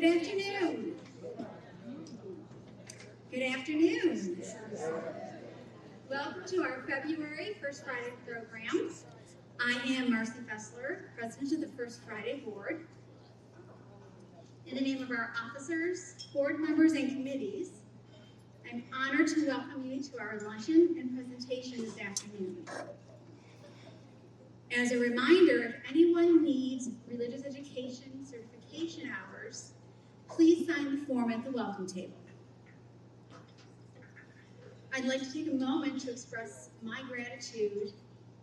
afternoon. Good afternoon. Welcome to our February First Friday program. I am Marcy Fessler, President of the First Friday Board. In the name of our officers, board members, and committees, I'm honored to welcome you to our luncheon and presentation this afternoon. As a reminder, if anyone needs religious education certification hours, please sign the form at the welcome table. I'd like to take a moment to express my gratitude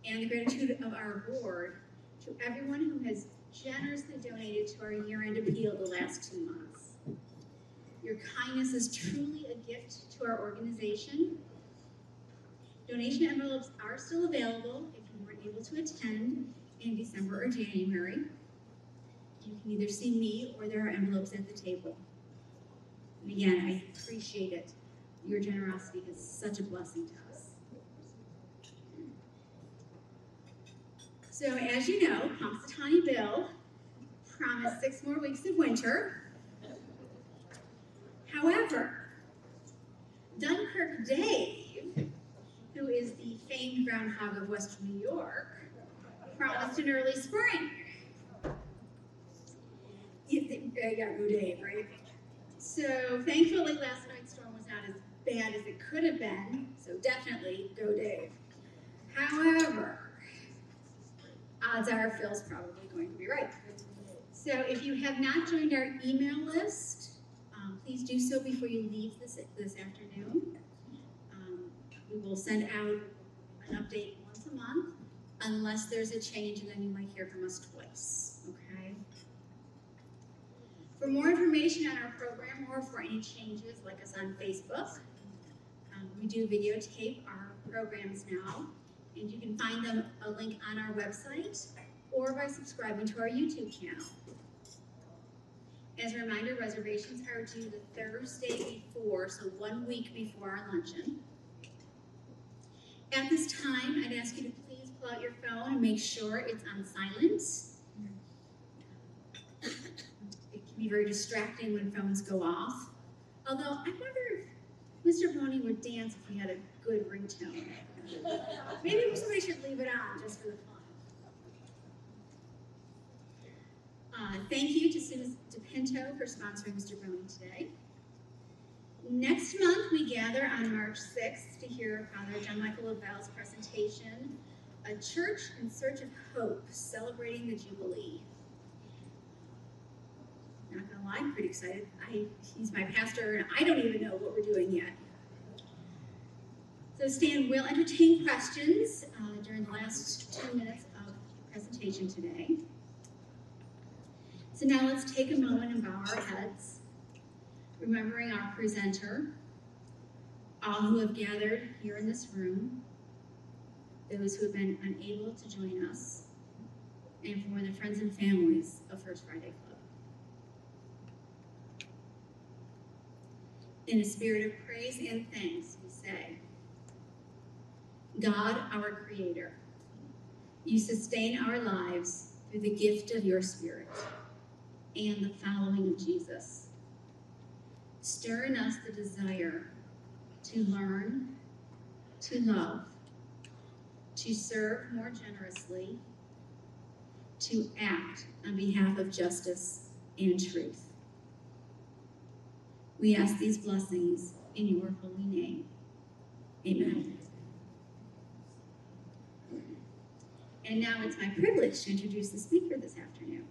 and the gratitude of our board to everyone who has generously donated to our year-end appeal the last 2 months. Your kindness is truly a gift to our organization. Donation envelopes are still available if you weren't able to attend in December or January. You can either see me or there are envelopes at the table. And again, I appreciate it. Your generosity is such a blessing to us. So as you know, Punxsutawney Bill promised 6 more weeks of winter. However, Dunkirk Dave, who is the famed groundhog of Western New York, promised an early spring. Yeah, go Dave, right? So thankfully last night's storm was not as bad as it could have been, so definitely go Dave. However, odds are Phil's probably going to be right. So if you have not joined our email list, please do so before you leave this afternoon. We will send out an update once a month, unless there's a change, and then you might hear from us twice, okay? For more information on our program or for any changes, like us on Facebook, we do videotape our programs now, and you can find them a link on our website or by subscribing to our YouTube channel. As a reminder, reservations are due the Thursday before, so 1 week before our luncheon. At this time, I'd ask you to please pull out your phone and make sure it's on silent. It can be very distracting when phones go off. Although, I wonder if Mr. Boney would dance if he had a good ringtone. Maybe somebody should leave it on just for the fun. Thank you to Susan DePinto for sponsoring Mr. Boney today. Next month, we gather on March 6th to hear Father John Michael Lavelle's presentation, A Church in Search of Hope, Celebrating the Jubilee. Not gonna lie, I'm pretty excited. He's my pastor, and I don't even know what we're doing yet. So Stan will entertain questions during the last 2 minutes of the presentation today. So now let's take a moment and bow our heads, remembering our presenter, all who have gathered here in this room, those who have been unable to join us, and for the friends and families of First Friday Club. In a spirit of praise and thanks, we say, God, our Creator, you sustain our lives through the gift of your Spirit and the following of Jesus. Stir in us the desire to learn, to love, to serve more generously, to act on behalf of justice and truth. We ask these blessings in your holy name. Amen. And now it's my privilege to introduce the speaker this afternoon.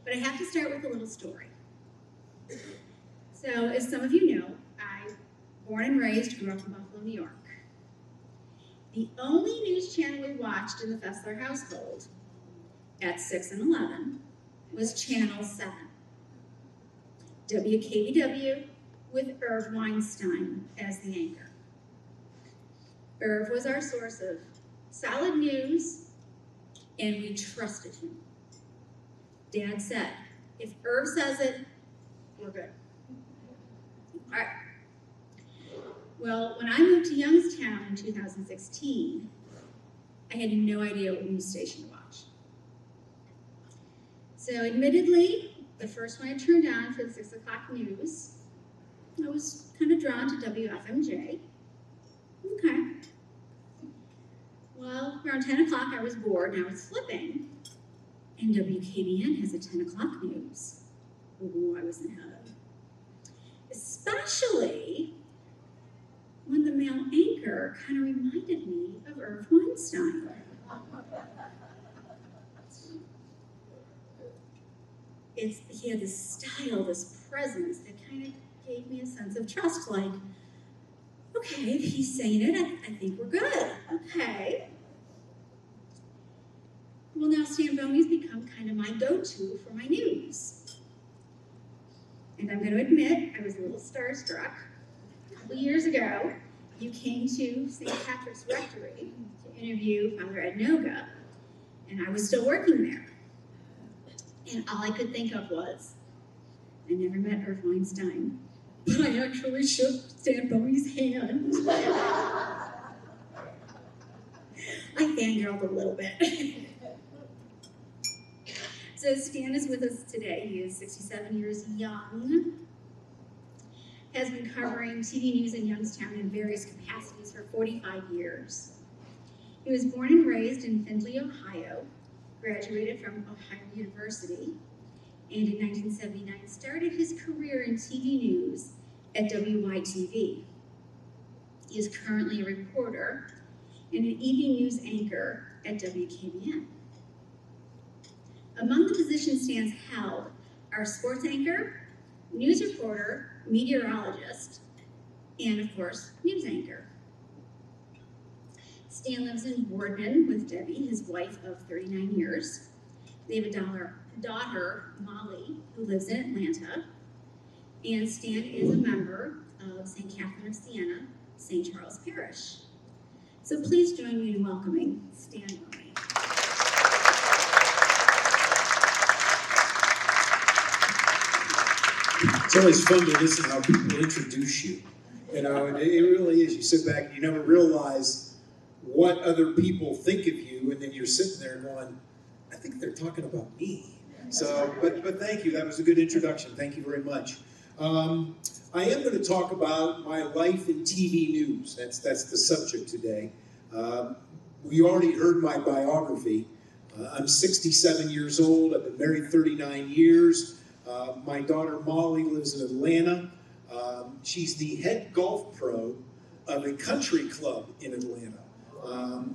But I have to start with a little story. So, as some of you know, I, born and raised, grew up in Buffalo, New York. The only news channel we watched in the Fessler household at 6 and 11 was Channel 7. WKBW with Irv Weinstein as the anchor. Irv was our source of solid news, and we trusted him. Dad said, if Irv says it, we're good. All right. Well, when I moved to Youngstown in 2016, I had no idea what news station to watch. So admittedly, the first one I turned on for the 6 o'clock news. I was kind of drawn to WFMJ. Okay. Well, around 10 o'clock I was bored and I was flipping. And WKBN has a 10 o'clock news. Ooh, I was in heaven. Especially when the male anchor kind of reminded me of Irv Weinstein. He had this style, this presence that kind of gave me a sense of trust, like, okay, if he's saying it, I think we're good. Okay. Well, now Stan Boney's become kind of my go-to for my news. And I'm going to admit, I was a little starstruck. A couple years ago, you came to St. Patrick's Rectory to interview Father Ed Noga, and I was still working there. And all I could think of was, I never met Irv Weinstein, but I actually shook Stan Boney's hand. I fangirled a little bit. So Stan is with us today. He is 67 years young, has been covering TV news in Youngstown in various capacities for 45 years. He was born and raised in Findlay, Ohio, graduated from Ohio University, and in 1979 started his career in TV news at WYTV. He is currently a reporter and an evening news anchor at WKBN. Among the positions Stan's held are sports anchor, news reporter, meteorologist, and of course, news anchor. Stan lives in Boardman with Debbie, his wife of 39 years. They have a daughter, Molly, who lives in Atlanta. And Stan is a member of St. Catherine of Siena, St. Charles Parish. So please join me in welcoming Stan Boney. It's always fun to listen to how people introduce you. You know, and it really is. You sit back and you never realize what other people think of you, and then you're sitting there going, I think they're talking about me. So, but thank you. That was a good introduction. Thank you very much. I am going to talk about my life in TV news. That's the subject today. We already heard my biography. I'm 67 years old. I've been married 39 years. My daughter Molly lives in Atlanta. She's the head golf pro of a country club in Atlanta.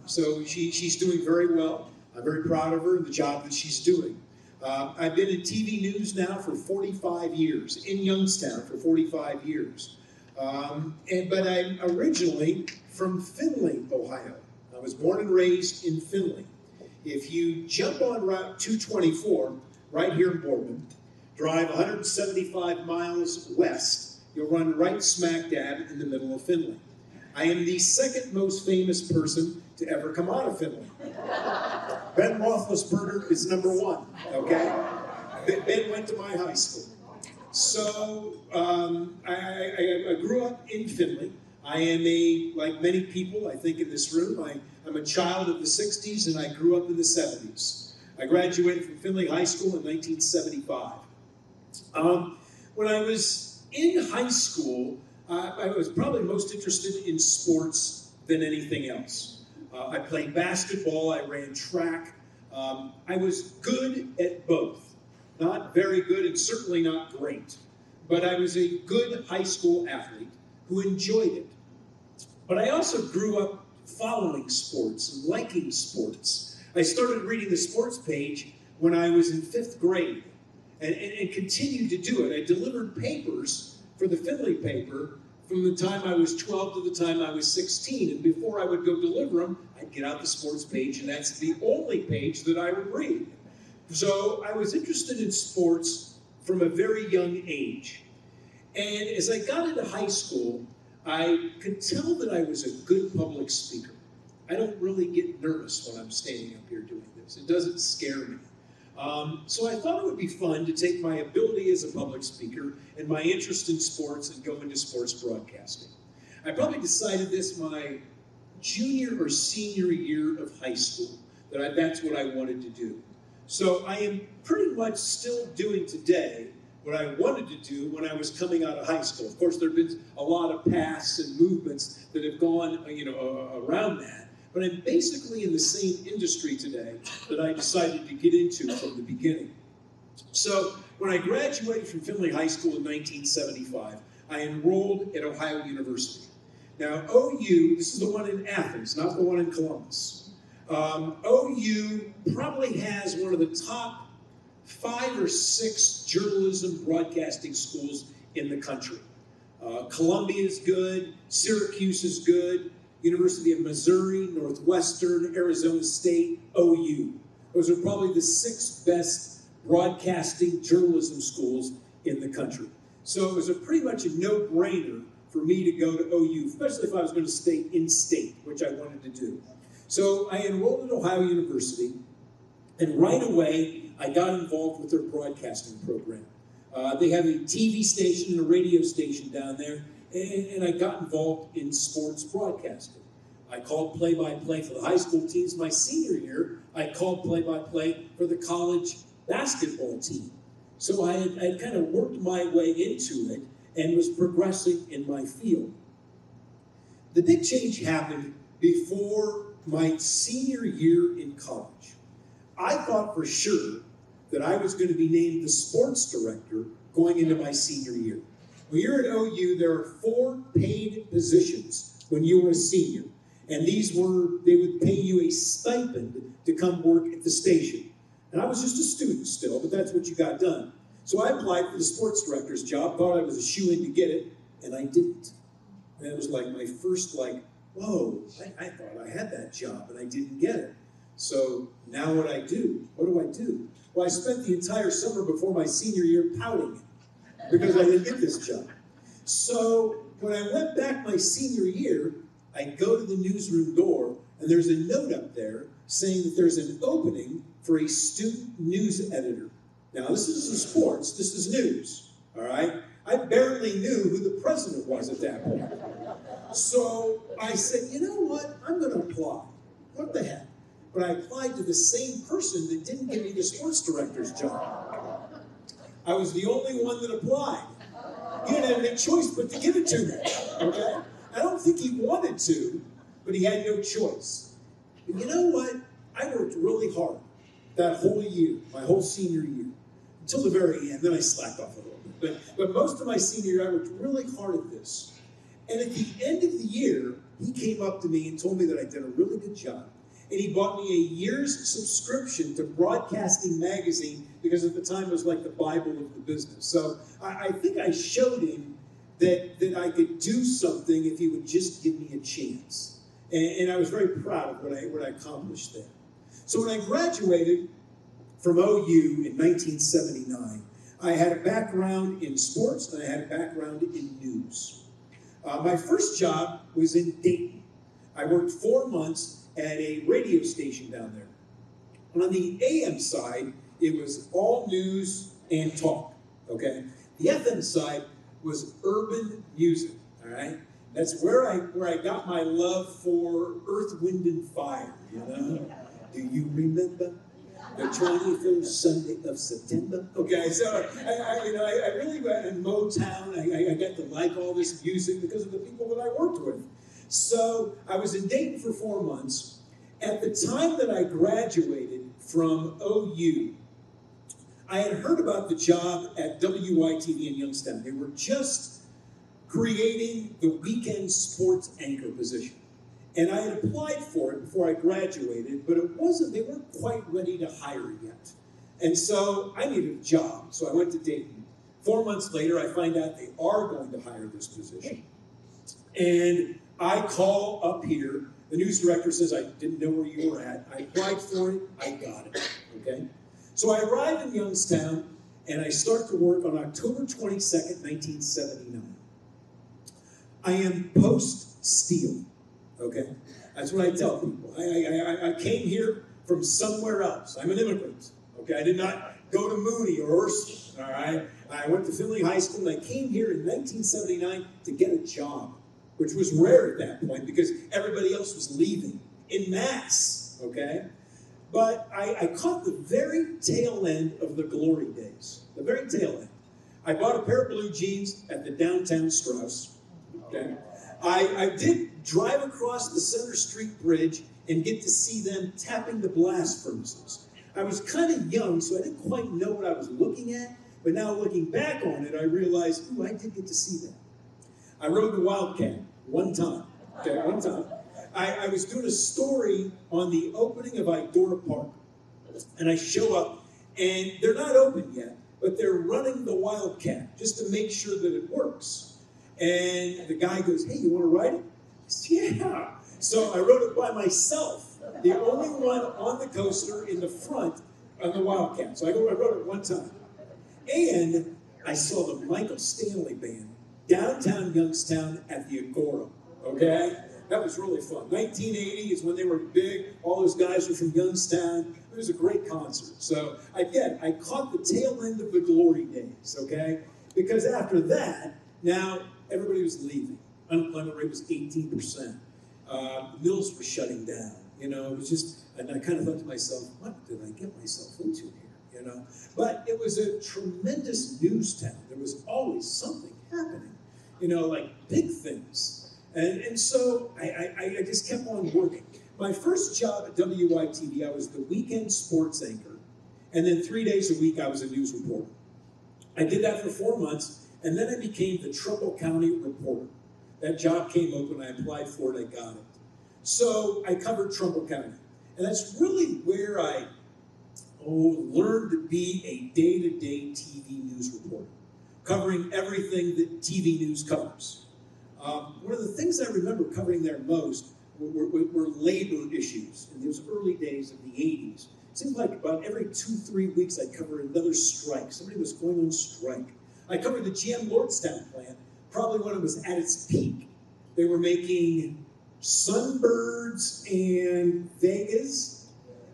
So she's doing very well. I'm very proud of her and the job that she's doing. I've been in TV news now for 45 years, in Youngstown for 45 years. But I'm originally from Findlay, Ohio. I was born and raised in Findlay. If you jump on Route 224, right here in Boardman, drive 175 miles west, you'll run right smack dab in the middle of Findlay. I am the second most famous person to ever come out of Findlay. Ben Roethlisberger is number one, okay? Ben went to my high school. So I grew up in Findlay. I am like many people, I think, in this room, I'm a child of the 60s and I grew up in the 70s. I graduated from Findlay High School in 1975. When I was in high school, I was probably most interested in sports than anything else. I played basketball, I ran track. I was good at both. Not very good and certainly not great. But I was a good high school athlete who enjoyed it. But I also grew up following sports and liking sports. I started reading the sports page when I was in 5th grade and continued to do it. I delivered papers for the Findlay paper from the time I was 12 to the time I was 16. And before I would go deliver them, I'd get out the sports page, and that's the only page that I would read. So I was interested in sports from a very young age. And as I got into high school, I could tell that I was a good public speaker. I don't really get nervous when I'm standing up here doing this. It doesn't scare me. So I thought it would be fun to take my ability as a public speaker and my interest in sports and go into sports broadcasting. I probably decided this my junior or senior year of high school, that that's what I wanted to do. So I am pretty much still doing today what I wanted to do when I was coming out of high school. Of course, there have been a lot of paths and movements that have gone, around that. But I'm basically in the same industry today that I decided to get into from the beginning. So when I graduated from Findlay High School in 1975, I enrolled at Ohio University. Now, OU, this is the one in Athens, not the one in Columbus. OU probably has one of the top 5 or 6 journalism broadcasting schools in the country. Columbia is good, Syracuse is good, University of Missouri, Northwestern, Arizona State, OU. Those are probably the 6 best broadcasting journalism schools in the country. So it was pretty much a no-brainer for me to go to OU, especially if I was going to stay in-state, which I wanted to do. So I enrolled at Ohio University, and right away, I got involved with their broadcasting program. They have a TV station and a radio station down there, and I got involved in sports broadcasting. I called play-by-play for the high school teams. My senior year, I called play-by-play for the college basketball team. So I had kind of worked my way into it and was progressing in my field. The big change happened before my senior year in college. I thought for sure that I was going to be named the sports director going into my senior year. When you're at OU, there are 4 paid positions when you were a senior. And they would pay you a stipend to come work at the station. And I was just a student still, but that's what you got done. So I applied for the sports director's job, thought I was a shoo-in to get it, and I didn't. And it was like my first, whoa, I thought I had that job, and I didn't get it. So now what do? What do I do? Well, I spent the entire summer before my senior year pouting because I didn't get this job. So when I went back my senior year, I go to the newsroom door, and there's a note up there saying that there's an opening for a student news editor. Now, this isn't sports, this is news, all right? I barely knew who the president was at that point. So I said, you know what? I'm going to apply. What the heck? But I applied to the same person that didn't give me the sports director's job. I was the only one that applied. He didn't have any choice but to give it to me, okay? I don't think he wanted to, but he had no choice. And you know what? I worked really hard that whole year, my whole senior year, until the very end. Then I slacked off a little bit. But most of my senior year, I worked really hard at this. And at the end of the year, he came up to me and told me that I did a really good job. And he bought me a year's subscription to Broadcasting Magazine, because at the time it was like the Bible of the business. So I think I showed him that I could do something if he would just give me a chance. And I was very proud of what I accomplished there. So when I graduated from OU in 1979, I had a background in sports and I had a background in news. My first job was in Dayton. I worked 4 months at a radio station down there. And on the AM side, it was all news and talk, okay? The FM side was urban music, all right? That's where I got my love for Earth, Wind, and Fire, you know? Do you remember the 21st Sunday of September? Okay, so I really went in Motown. I got to like all this music because of the people that I worked with. So I was in Dayton for 4 months. At the time that I graduated from OU, I had heard about the job at WYTV in Youngstown. They were just creating the weekend sports anchor position. And I had applied for it before I graduated, but they weren't quite ready to hire yet. And so I needed a job, so I went to Dayton. 4 months later, I find out they are going to hire this position. And I call up here. The news director says, I didn't know where you were at. I applied for it. I got it. Okay? So I arrive in Youngstown, and I start to work on October 22nd, 1979. I am post-Steele. Okay? That's what I tell people. I came here from somewhere else. I'm an immigrant. Okay? I did not go to Moody or Ursula. All right? I went to Findlay High School, and I came here in 1979 to get a job, which was rare at that point because everybody else was leaving en masse, okay? But I caught the very tail end of the glory days, the very tail end. I bought a pair of blue jeans at the downtown Strauss. Okay. I did drive across the Center Street Bridge and get to see them tapping the blast furnaces. I was kind of young, so I didn't quite know what I was looking at, but now looking back on it, I realized, ooh, I did get to see that. I rode the Wildcat one time, okay, one time. I was doing a story on the opening of Idora Park, and I show up, and they're not open yet, but they're running the Wildcat just to make sure that it works. And the guy goes, hey, you want to ride it? I said, yeah. So I rode it by myself, the only one on the coaster in the front on the Wildcat. So I rode it one time. And I saw the Michael Stanley Band downtown Youngstown at the Agora, okay? That was really fun. 1980 is when they were big. All those guys were from Youngstown. It was a great concert. So again, I caught the tail end of the glory days, okay? Because after that, now everybody was leaving. Unemployment rate was 18%. Mills were shutting down. You know, it was just, and I kind of thought to myself, what did I get myself into here? You know, but it was a tremendous news town. There was always something happening. You know, like big things. And so I just kept on working. My first job at WYTV, I was the weekend sports anchor. And then 3 days a week, I was a news reporter. I did that for 4 months, and then I became the Trumbull County reporter. That job came open, I applied for it, I got it. So I covered Trumbull County. And that's really where I learned to be a day-to-day TV news reporter, covering everything that TV news covers. One of the things I remember covering there most were labor issues in those early days of the 80s. It seemed like about every 2-3 weeks I'd cover another strike. Somebody was going on strike. I covered the GM Lordstown plant, probably when it was at its peak. They were making Sunbirds and Vegas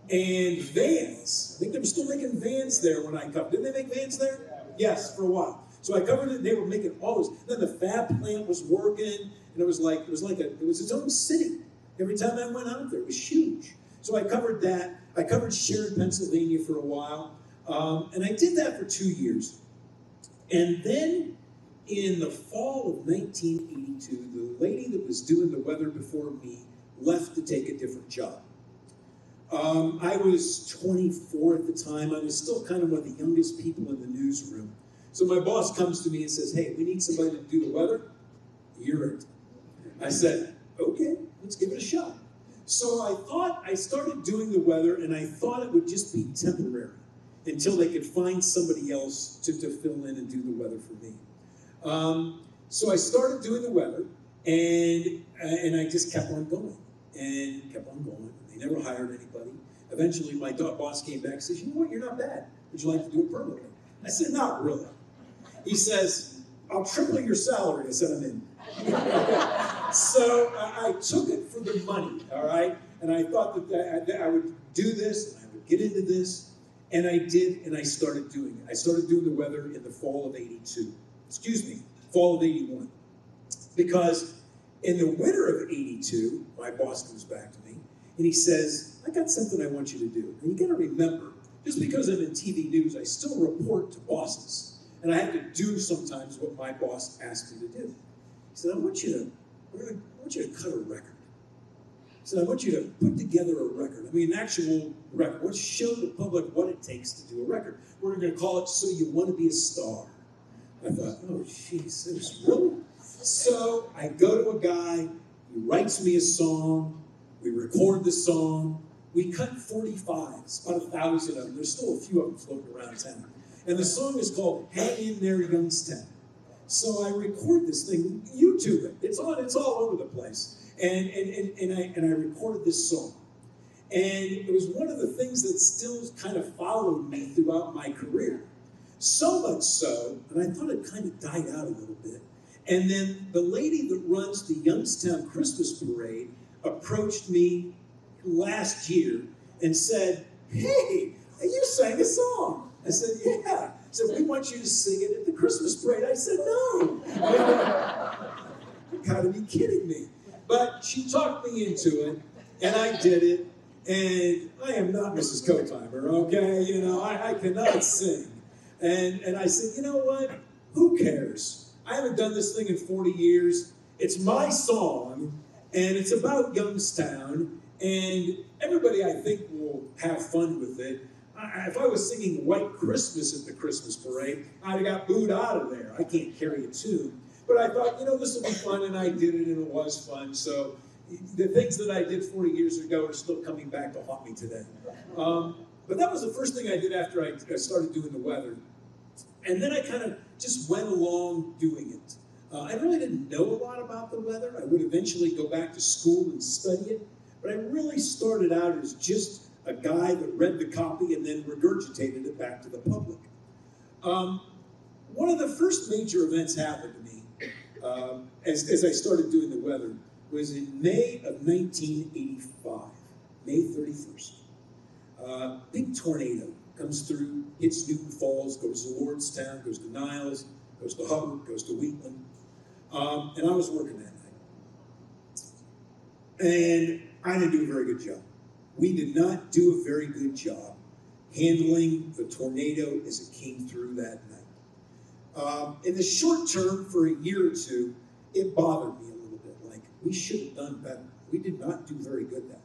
and vans. I think they were still making vans there when I covered. Didn't they make vans there? Yes, for a while. So I covered it. They were making all those. Then the fab plant was working, and it was its own city. Every time I went out there, it was huge. So I covered that. I covered Sharon, Pennsylvania for a while, and I did that for 2 years. And then in the fall of 1982, the lady that was doing the weather before me left to take a different job. I was 24 at the time. I was still kind of one of the youngest people in the newsroom. So my boss comes to me and says, hey, we need somebody to do the weather. You're it. I said, okay, let's give it a shot. So I started doing the weather, and I thought it would just be temporary until they could find somebody else to fill in and do the weather for me. So I started doing the weather, and I just kept on going and kept on going. They never hired anybody. Eventually, my boss came back and says, you know what, you're not bad. Would you like to do it permanently? I said, not really. He says, I'll triple your salary. I said, I'm in. So I took it for the money, all right? And I thought that I would do this, and I would get into this, and I did, and I started doing it. I started doing the weather in the fall of 82. Fall of 81. Because in the winter of 82, my boss comes back to me, and he says, I got something I want you to do. And you gotta remember, just because I'm in TV news, I still report to bosses. And I had to do sometimes what my boss asked me to do. He said, I want you to cut a record. He said, I want you to put together a record. I mean, an actual record. Let's show the public what it takes to do a record. We're going to call it So You Want to Be a Star. I thought, oh, jeez, this really? So I go to a guy, he writes me a song, we record the song, we cut 45s, about 1,000 of them. There's still a few of them floating around town. And the song is called Hang In There, Youngstown. So I record this thing, YouTube it. It's all over the place. And I recorded this song. And it was one of the things that still kind of followed me throughout my career. So much so, and I thought it kind of died out a little bit. And then the lady that runs the Youngstown Christmas Parade approached me last year and said, hey, you sang a song. I said, yeah. She said, we want you to sing it at the Christmas parade. I said, no. You gotta be kidding me. But she talked me into it, and I did it. And I am not Mrs. Coatimer, okay? You know, I cannot sing. And I said, you know what? Who cares? I haven't done this thing in 40 years. It's my song, and it's about Youngstown, and everybody, I think, will have fun with it. If I was singing White Christmas at the Christmas parade, I'd have got booed out of there. I can't carry a tune. But I thought, you know, this will be fun, and I did it, and it was fun. So the things that I did 40 years ago are still coming back to haunt me today. But that was the first thing I did after I started doing the weather. And then I kind of just went along doing it. I really didn't know a lot about the weather. I would eventually go back to school and study it. But I really started out as just a guy that read the copy and then regurgitated it back to the public. One of the first major events happened to me as I started doing the weather was in May of 1985, May 31st. Big tornado comes through, hits Newton Falls, goes to Lordstown, goes to Niles, goes to Hubbard, goes to Wheatland. And I was working that night. And I didn't do a very good job. We did not do a very good job handling the tornado as it came through that night. In the short term, for a year or two, it bothered me a little bit. Like, we should have done better. We did not do very good that night.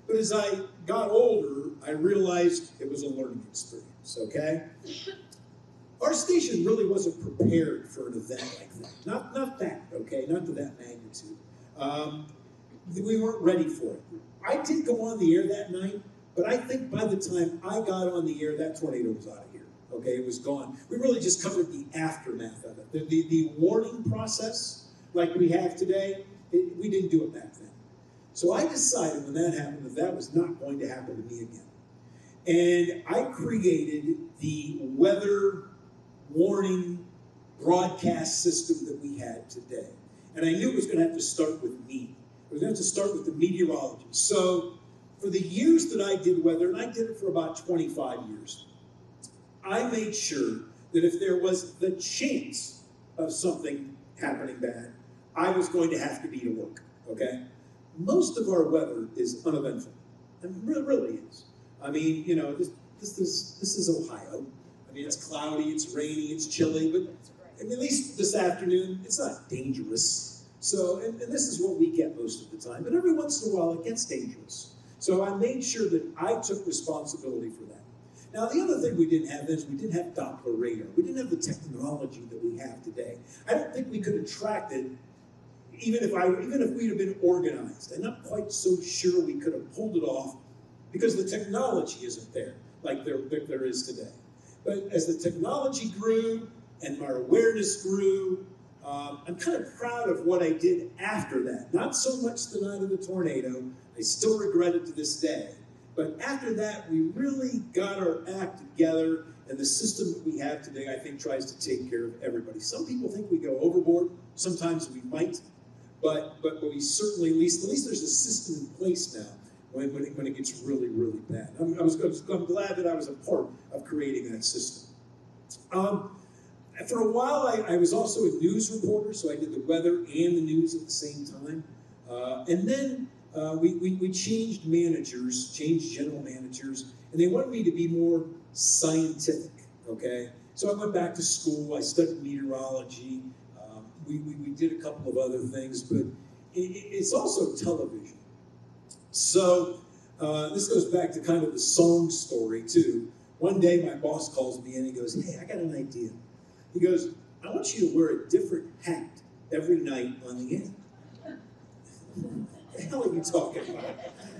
But as I got older, I realized it was a learning experience, okay? Our station really wasn't prepared for an event like that. Not that, okay? Not to that magnitude. We weren't ready for it. I did go on the air that night, but I think by the time I got on the air, that tornado was out of here. Okay, it was gone. We really just covered the aftermath of it. The warning process, like we have today, we didn't do it back then. So I decided when that happened that was not going to happen to me again. And I created the weather warning broadcast system that we had today. And I knew it was going to have to start with me. It was going to have to start with the meteorologist. So for the years that I did weather, and I did it for about 25 years, I made sure that if there was the chance of something happening bad, I was going to have to be to work, okay? Most of our weather is uneventful. It really is. I mean, you know, this is Ohio. I mean, it's cloudy, it's rainy, it's chilly, but I mean, at least this afternoon, it's not dangerous. So, and this is what we get most of the time. But every once in a while, it gets dangerous. So I made sure that I took responsibility for that. Now, the other thing we didn't have is we didn't have Doppler radar. We didn't have the technology that we have today. I don't think we could have tracked it, even if we'd have been organized. I'm not quite so sure we could have pulled it off because the technology isn't there like there is today. But as the technology grew and my awareness grew, I'm kind of proud of what I did after that. Not so much the night of the tornado. I still regret it to this day. But after that, we really got our act together, and the system that we have today, I think, tries to take care of everybody. Some people think we go overboard. Sometimes we might. But we certainly, at least there's a system in place now when it gets really, really bad. I'm glad that I was a part of creating that system. For a while, I was also a news reporter, so I did the weather and the news at the same time. And then we changed general managers, and they wanted me to be more scientific, okay? So I went back to school, I studied meteorology, we did a couple of other things, but it's also television. So this goes back to kind of the song story, too. One day, my boss calls me and he goes, "Hey, I got an idea." He goes, "I want you to wear a different hat every night on the air." What the hell are you talking about?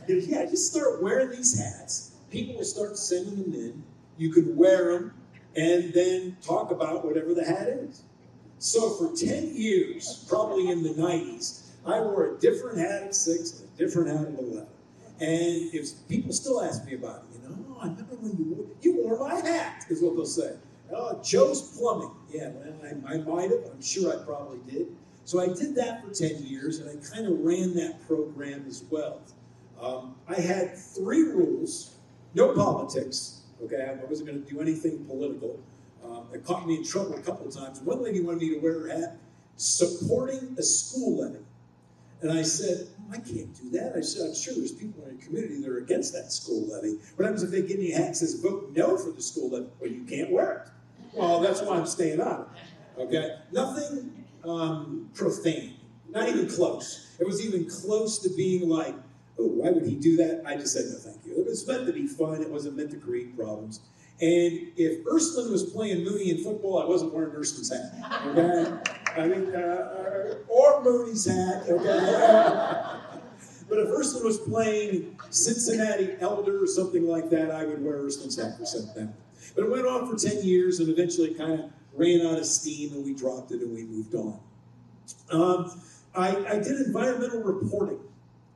He goes, "Yeah, just start wearing these hats. People will start sending them in. You can wear them and then talk about whatever the hat is." So for 10 years, probably in the 90s, I wore a different hat at 6 and a different hat at 11. And people still ask me about it, "Oh, I remember when you wore my hat," is what they'll say. "Oh, Joe's Plumbing." Yeah, well, I might have. I'm sure I probably did. So I did that for 10 years, and I kind of ran that program as well. I had 3 rules: no politics. Okay, I wasn't going to do anything political. It caught me in trouble a couple of times. One lady wanted me to wear her hat supporting a school levy. And I said, I can't do that. I said, I'm sure there's people in the community that are against that school levy. What happens if they give me a hat that says vote no for the school levy? Well, you can't wear it. Well, that's why I'm staying out of it. Okay? Nothing profane. Not even close. It was even close to being like, oh, why would he do that? I just said, no, thank you. It was meant to be fun. It wasn't meant to create problems. And if Ursuline was playing Mooney in football, I wasn't wearing Ursuline's hat. Okay? I mean, or Mooney's hat. Okay? But if Ursuline was playing Cincinnati Elder or something like that, I would wear Ursuline's hat for some time. But it went on for 10 years and eventually kind of ran out of steam and we dropped it and we moved on. I did environmental reporting.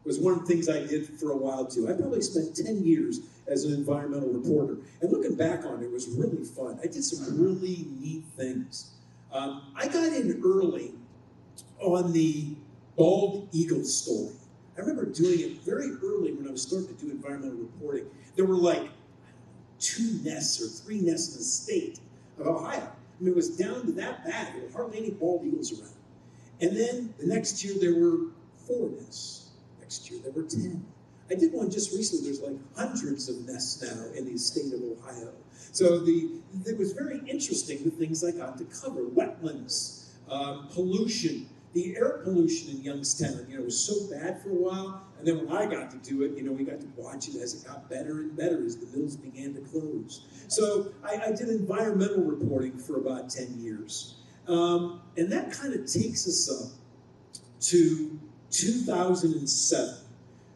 Was one of the things I did for a while too. I probably spent 10 years as an environmental reporter. And looking back on it, it was really fun. I did some really neat things. I got in early on the bald eagle story. I remember doing it very early when I was starting to do environmental reporting. There were like 2 nests or 3 nests in the state of Ohio. I mean, it was down to that bad. There were hardly any bald eagles around. And then the next year there were 4 nests. Next year there were 10. I did one just recently. There's like hundreds of nests now in the state of Ohio. So it was very interesting the things I got to cover. Wetlands, pollution, the air pollution in Youngstown, was so bad for a while. And then when I got to do it, we got to watch it as it got better and better as the mills began to close. So I did environmental reporting for about 10 years. And that kind of takes us up to 2007,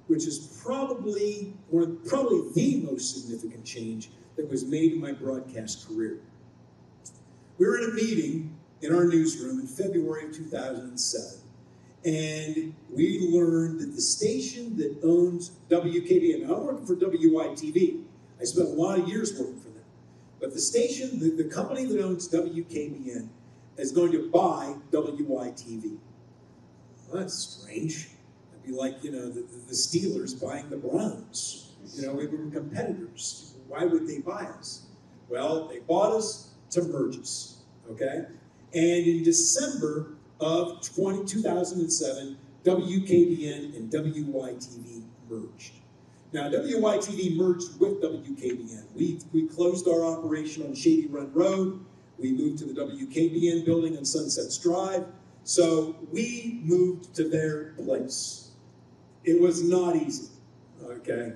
which is probably the most significant change that was made in my broadcast career. We were in a meeting in our newsroom in February of 2007, and we learned that the station that owns WKBN, now I'm working for WYTV, I spent a lot of years working for them, but the station, the company that owns WKBN is going to buy WYTV. Well, that's strange. It'd be like, the Steelers buying the Browns. We were competitors. Why would they buy us? Well, they bought us to merge us, okay? And in December of 2007, WKBN and WYTV merged. Now, WYTV merged with WKBN. We closed our operation on Shady Run Road. We moved to the WKBN building on Sunsets Drive. So we moved to their place. It was not easy, okay?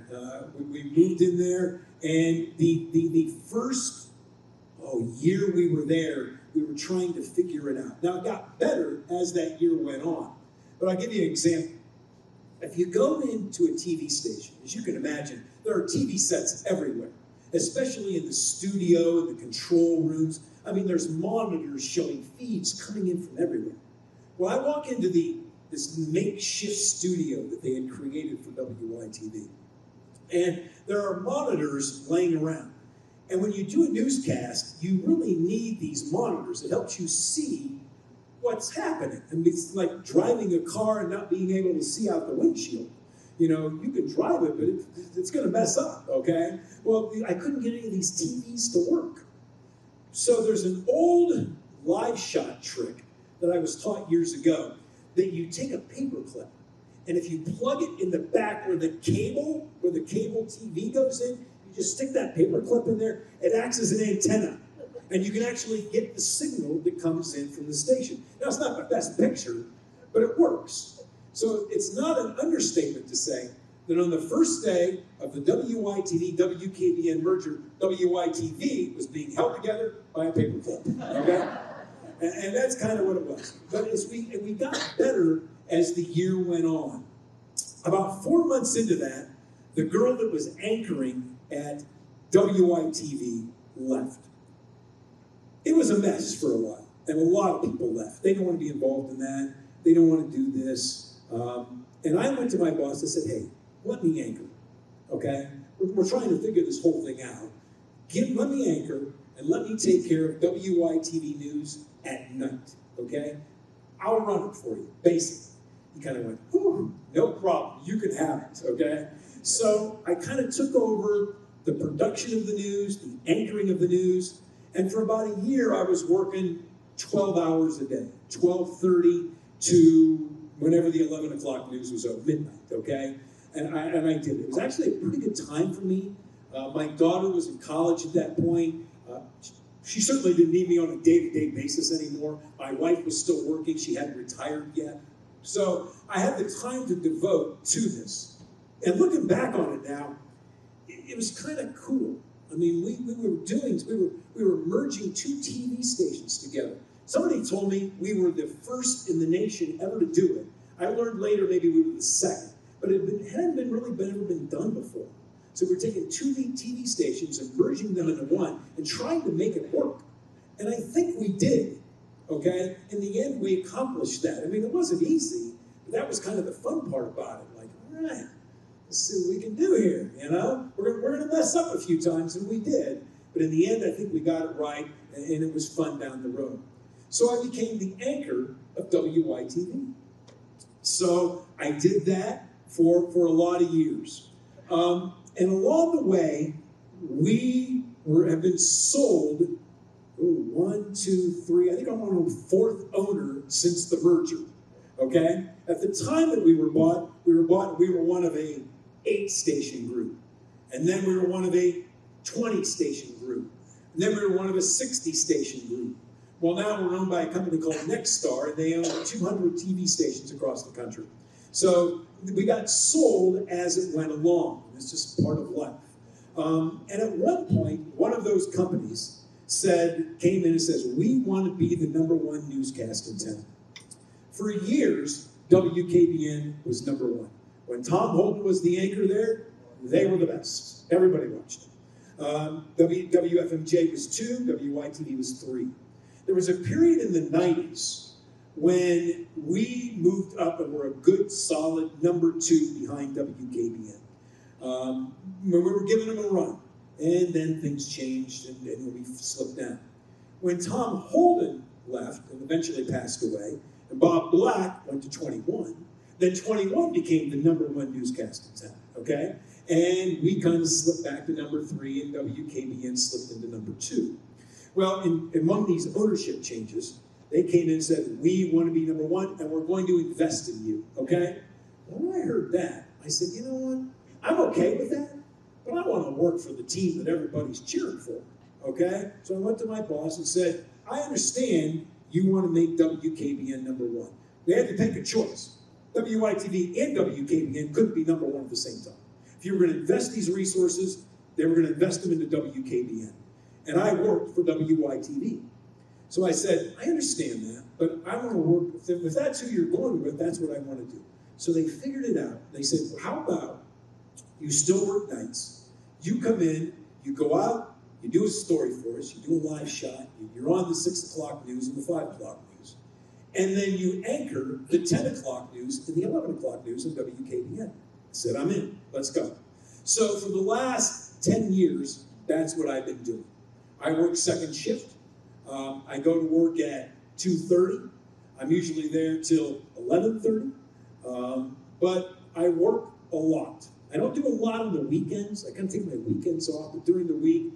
We moved in there, and the first year we were there, we were trying to figure it out. Now, it got better as that year went on, but I'll give you an example. If you go into a TV station, as you can imagine, there are TV sets everywhere, especially in the studio and the control rooms. I mean, there's monitors showing feeds coming in from everywhere. Well, I walk into this makeshift studio that they had created for WYTV, and there are monitors laying around. And when you do a newscast, you really need these monitors. It helps you see what's happening. I mean, it's like driving a car and not being able to see out the windshield. You can drive it, but it's going to mess up, okay? Well, I couldn't get any of these TVs to work. So there's an old live shot trick that I was taught years ago, that you take a paper clip, and if you plug it in the back where the cable TV goes in, you just stick that paper clip in there, it acts as an antenna, and you can actually get the signal that comes in from the station. Now, it's not my best picture, but it works. So it's not an understatement to say that on the first day of the WYTV-WKBN merger, WYTV was being held together by a paper clip, okay? And that's kind of what it was. But we got better as the year went on. About 4 months into that, the girl that was anchoring at WYTV left. It was a mess for a while, and a lot of people left. They don't want to be involved in that. They don't want to do this. And I went to my boss and said, hey, let me anchor, okay? We're trying to figure this whole thing out. Let me anchor, and let me take care of WYTV News at night, okay? I'll run it for you, basically. He kind of went, whew, no problem, you can have it, okay? So I kind of took over the production of the news, the anchoring of the news, and for about a year I was working 12 hours a day, 12:30 to whenever the 11 o'clock news was over, midnight, okay? And I did it. It was actually a pretty good time for me. My daughter was in college at that point. She certainly didn't need me on a day-to-day basis anymore. My wife was still working. She hadn't retired yet. So I had the time to devote to this. And looking back on it now, it was kind of cool. I mean, we were merging two TV stations together. Somebody told me we were the first in the nation ever to do it. I learned later maybe we were the second, but it hadn't ever been done before. So we're taking two TV stations and merging them into one and trying to make it work. And I think we did, okay? In the end, we accomplished that. I mean, it wasn't easy, but that was kind of the fun part about it. Like, all right, let's see what we can do here, you know? We're gonna mess up a few times, and we did. But in the end, I think we got it right, and it was fun down the road. So I became the anchor of WYTV. So I did that for a lot of years. And along the way, we have been sold, one, two, three, I think I'm on the fourth owner since the merger, okay? At the time that we were one of a 8-station group. And then we were one of a 20-station group. And then we were one of a 60-station group. Well, now we're owned by a company called Nexstar, and they own 200 TV stations across the country. So we got sold as it went along. It's just part of life. And at one point, one of those companies came in and says, we want to be the #1 newscast in town. For years, WKBN was #1. When Tom Holden was the anchor there, they were the best. Everybody watched them. WFMJ was 2, WYTV was 3. There was a period in the 90s when we moved up and were a good, solid #2 behind WKBN. When we were giving them a run. And then things changed and we slipped down. When Tom Holden left and eventually passed away, and Bob Black went to 21, then 21 became the #1 newscast in town, okay? And we kind of slipped back to #3 and WKBN slipped into #2. Well, among these ownership changes, they came in and said, we want to be #1 and we're going to invest in you, okay? When I heard that, I said, you know what? I'm okay with that, but I want to work for the team that everybody's cheering for, okay? So I went to my boss and said, I understand you want to make WKBN #1. We had to take a choice. WYTV and WKBN couldn't be #1 at the same time. If you were going to invest these resources, they were going to invest them into WKBN. And I worked for WYTV. So I said, I understand that, but I want to work with them. If that's who you're going with, that's what I want to do. So they figured it out. They said, well, how about you still work nights, you come in, you go out, you do a story for us, you do a live shot, you're on the 6 o'clock news and the 5 o'clock news. And then you anchor the 10 o'clock news and the 11 o'clock news on WKBN. I said, I'm in, let's go. So for the last 10 years, that's what I've been doing. I work second shift. I go to work at 2:30. I'm usually there till 11:30. But I work a lot. I don't do a lot on the weekends. I kind of take my weekends off, but during the week,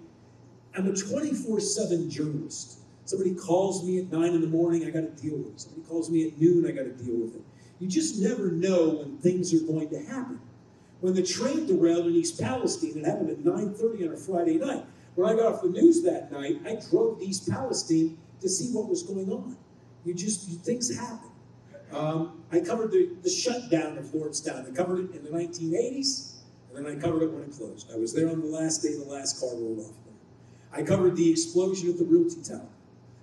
I'm a 24/7 journalist. Somebody calls me at 9 in the morning, I got to deal with it. Somebody calls me at noon, I got to deal with it. You just never know when things are going to happen. When the train derailed in East Palestine, it happened at 9:30 on a Friday night. When I got off the news that night, I drove to East Palestine to see what was going on. Things happen. I covered the shutdown of Lordstown. I covered it in the 1980s, and then I covered it when it closed. I was there on the last day the last car rolled off there. I covered the explosion at the Realty Tower.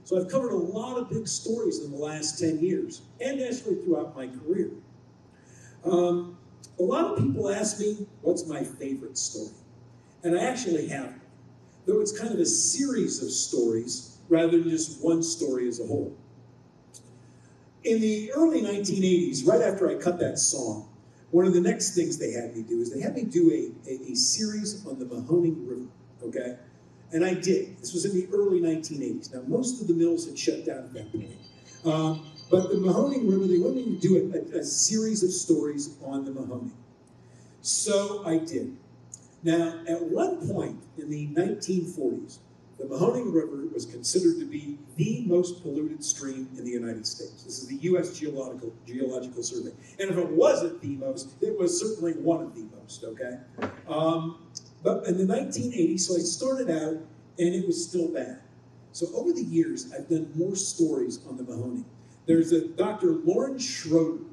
So I've covered a lot of big stories in the last 10 years, and actually throughout my career. A lot of people ask me, what's my favorite story? And I actually have one, though it's kind of a series of stories rather than just one story as a whole. In the early 1980s, right after I cut that song, one of the next things they had me do is they had me do a series on the Mahoning River, okay? And I did. This was in the early 1980s. Now, most of the mills had shut down at that point. But the Mahoning River, they wanted me to do a series of stories on the Mahoning. So I did. Now, at one point in the 1940s, the Mahoning River was considered to be the most polluted stream in the United States. This is the U.S. Geological Survey. And if it wasn't the most, it was certainly one of the most, okay? But in the 1980s, so I started out, and it was still bad. So over the years, I've done more stories on the Mahoning. There's a Dr. Lauren Schroeder,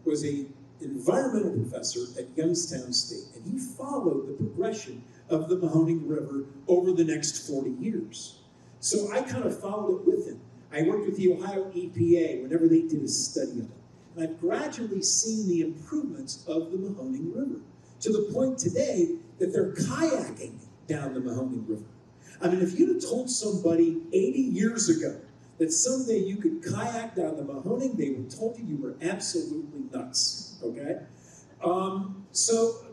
was a environmental professor at Youngstown State, and he followed the progression of the Mahoning River over the next 40 years. So I kind of followed it with him. I worked with the Ohio EPA whenever they did a study of it. And I've gradually seen the improvements of the Mahoning River, to the point today that they're kayaking down the Mahoning River. I mean, if you'd have told somebody 80 years ago that someday you could kayak down the Mahoning, they would have told you were absolutely nuts, okay? So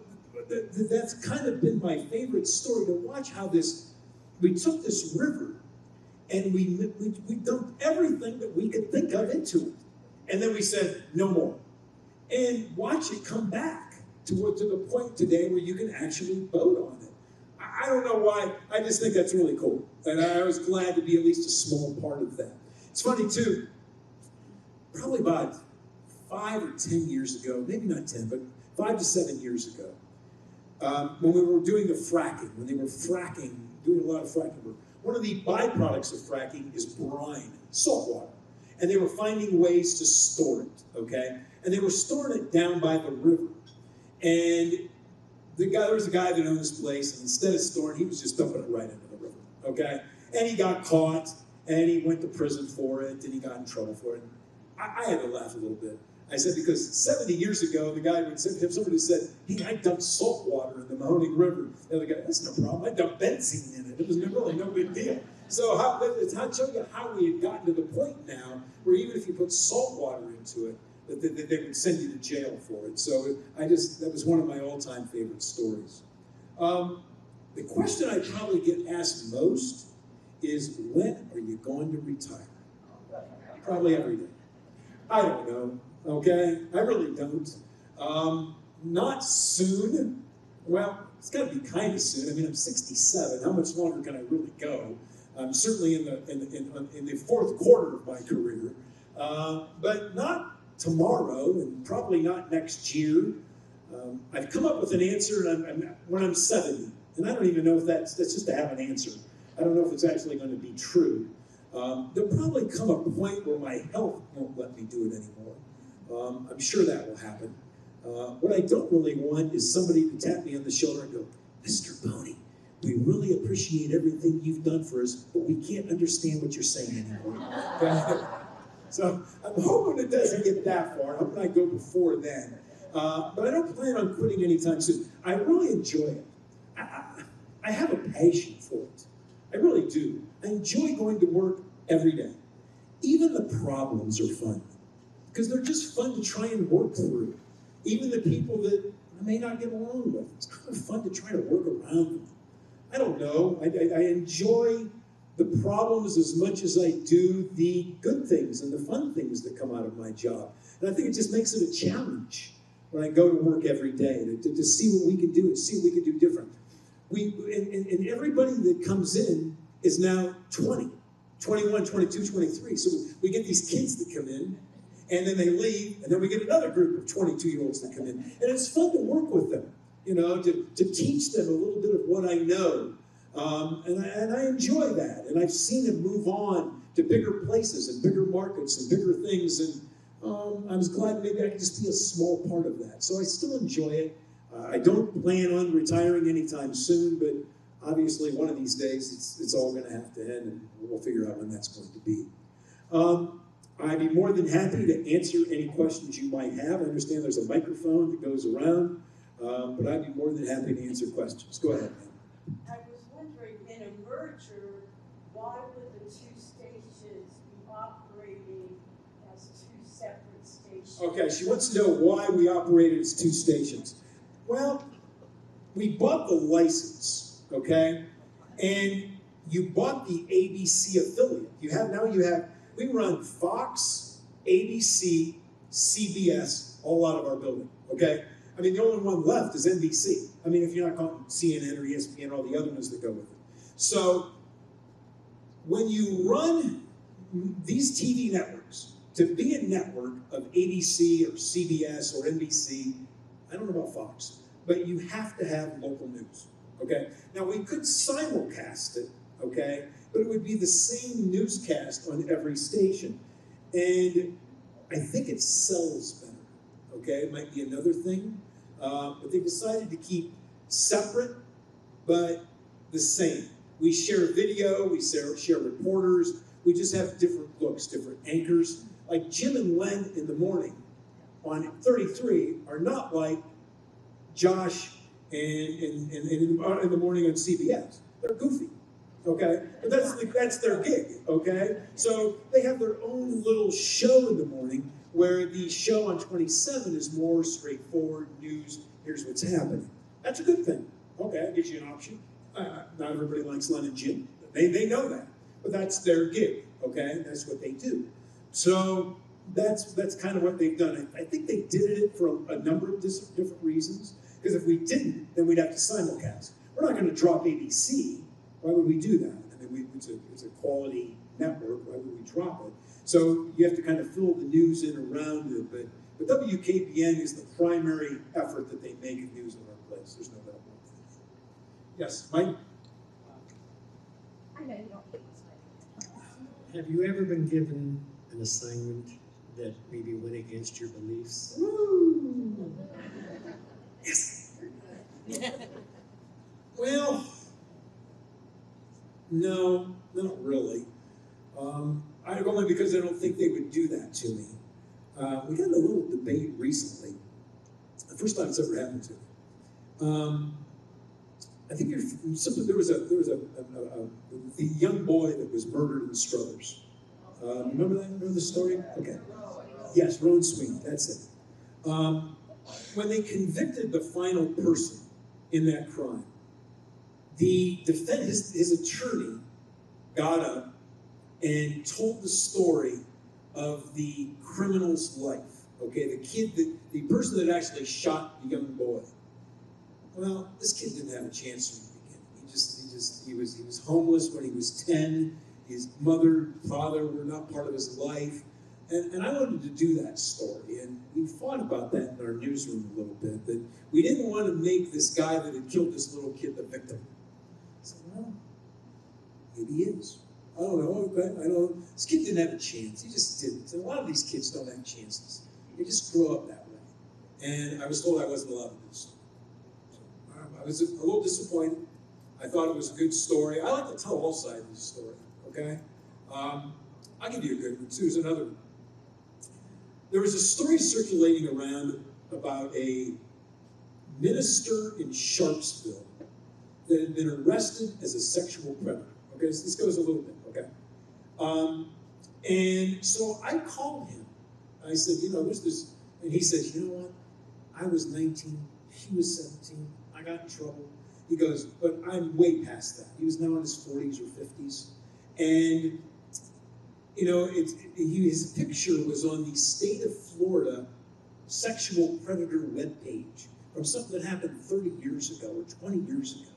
that's kind of been my favorite story, to watch how we took this river and we dumped everything that we could think of into it. And then we said, no more. And watch it come back to the point today where you can actually boat on it. I don't know why, I just think that's really cool. And I was glad to be at least a small part of that. It's funny too, probably about 5 or 10 years ago, maybe not 10, but 5 to 7 years ago, when we were doing the fracking, when they were fracking, doing a lot of fracking work, one of the byproducts of fracking is brine, salt water. And they were finding ways to store it, okay? And they were storing it down by the river. And there was a guy that owned this place, and instead of storing, he was just dumping it right into the river, okay? And he got caught, and he went to prison for it, and he got in trouble for it. I had to laugh a little bit. I said, because 70 years ago, the guy would say, if somebody said, hey, I dumped salt water in the Mahoning River, the other guy, that's no problem, I dumped benzene in it. It was really no big deal. So I'll show you how we had gotten to the point now where even if you put salt water into it, that they would send you to jail for it. So that was one of my all-time favorite stories. The question I probably get asked most is, when are you going to retire? Probably every day. I don't know, okay? I really don't. Not soon. Well, it's got to be kind of soon. I mean, I'm 67. How much longer can I really go? I'm certainly in the fourth quarter of my career, but not tomorrow, and probably not next year. I've come up with an answer when I'm 70, and I don't even know if that's just to have an answer. I don't know if it's actually going to be true. There'll probably come a point where my health won't let me do it anymore. I'm sure that will happen. What I don't really want is somebody to tap me on the shoulder and go, Mr. Boney, we really appreciate everything you've done for us, but we can't understand what you're saying anymore. So I'm hoping it doesn't get that far. I'm hoping I go before then. But I don't plan on quitting anytime soon. I really enjoy it. I have a passion for it. I really do. I enjoy going to work every day. Even the problems are fun, because they're just fun to try and work through. Even the people that I may not get along with, it's kind of fun to try to work around them. I don't know. I enjoy the problems as much as I do the good things and the fun things that come out of my job. And I think it just makes it a challenge when I go to work every day to see what we can do and see what we can do different. And everybody that comes in is now 20, 21, 22, 23. So we get these kids that come in, and then they leave, and then we get another group of 22-year-olds that come in. And it's fun to work with them, to teach them a little bit of what I know. And I enjoy that. And I've seen them move on to bigger places and bigger markets and bigger things. And I was glad maybe I could just be a small part of that. So I still enjoy it. I don't plan on retiring anytime soon, but obviously one of these days it's all going to have to end, and we'll figure out when that's going to be. I'd be more than happy to answer any questions you might have. I understand there's a microphone that goes around, but I'd be more than happy to answer questions. Go ahead, ma'am. I was wondering, in a merger, why would the two stations be operating as two separate stations? Okay, she wants to know why we operated as two stations. Well, we bought the license, okay? And you bought the ABC affiliate. We run Fox, ABC, CBS, all out of our building, okay? I mean, the only one left is NBC. I mean, if you're not calling CNN or ESPN, all the other ones that go with it. So when you run these TV networks, to be a network of ABC or CBS or NBC, I don't know about Fox, but you have to have local news, okay? Now, we could simulcast it, okay? But it would be the same newscast on every station. And I think it sells better, okay? It might be another thing. But they decided to keep separate, but the same. We share video, we share reporters, we just have different looks, different anchors. Like Jim and Len in the morning on 33 are not like Josh and in the morning on CBS. They're goofy, okay? But that's their gig, okay? So they have their own little show in the morning where the show on 27 is more straightforward news. Here's what's happening. That's a good thing. Okay, that gives you an option. Not everybody likes Len and Jim. They know that, but that's their gig, okay? That's what they do. So that's kind of what they've done. I think they did it for a number of different reasons, because if we didn't, then we'd have to simulcast. We're not going to drop ABC. Why would we do that? I mean, it's a quality network. Why would we drop it? So you have to kind of fill the news in around it. But WKBN is the primary effort that they make in news in our place. There's no doubt about that. Yes, Mike? I know you don't hate this. Have you ever been given an assignment that maybe went against your beliefs? Woo! Yes. Well, no, not really. Only because I don't think they would do that to me. We had a little debate recently. The first time it's ever happened to me. I think there was a young boy that was murdered in Struthers. Remember that? Remember the story? Okay. Yes, Rowan Sweeney. That's it. When they convicted the final person in that crime, his attorney got up and told the story of the criminal's life. Okay, the person that actually shot the young boy. Well, this kid didn't have a chance from the beginning. He was homeless when he was 10. His mother, father were not part of his life. And I wanted to do that story. And we fought about that in our newsroom a little bit, that we didn't want to make this guy that had killed this little kid the victim. I said, well, maybe he is. I don't know. Okay, I don't. This kid didn't have a chance. He just didn't. And a lot of these kids don't have chances. They just grow up that way. And I was told I wasn't allowed to do so. I was a little disappointed. I thought it was a good story. I like to tell all sides of the story, okay? I'll give you a good one. Here's another one. There was a story circulating around about a minister in Sharpsville that had been arrested as a sexual predator. Okay, so this goes a little bit, okay? And so I called him. I said, there's this, and he said, you know what? I was 19, he was 17, I got in trouble. He goes, but I'm way past that. He was now in his 40s or 50s. And, his picture was on the state of Florida sexual predator webpage from something that happened 30 years ago or 20 years ago.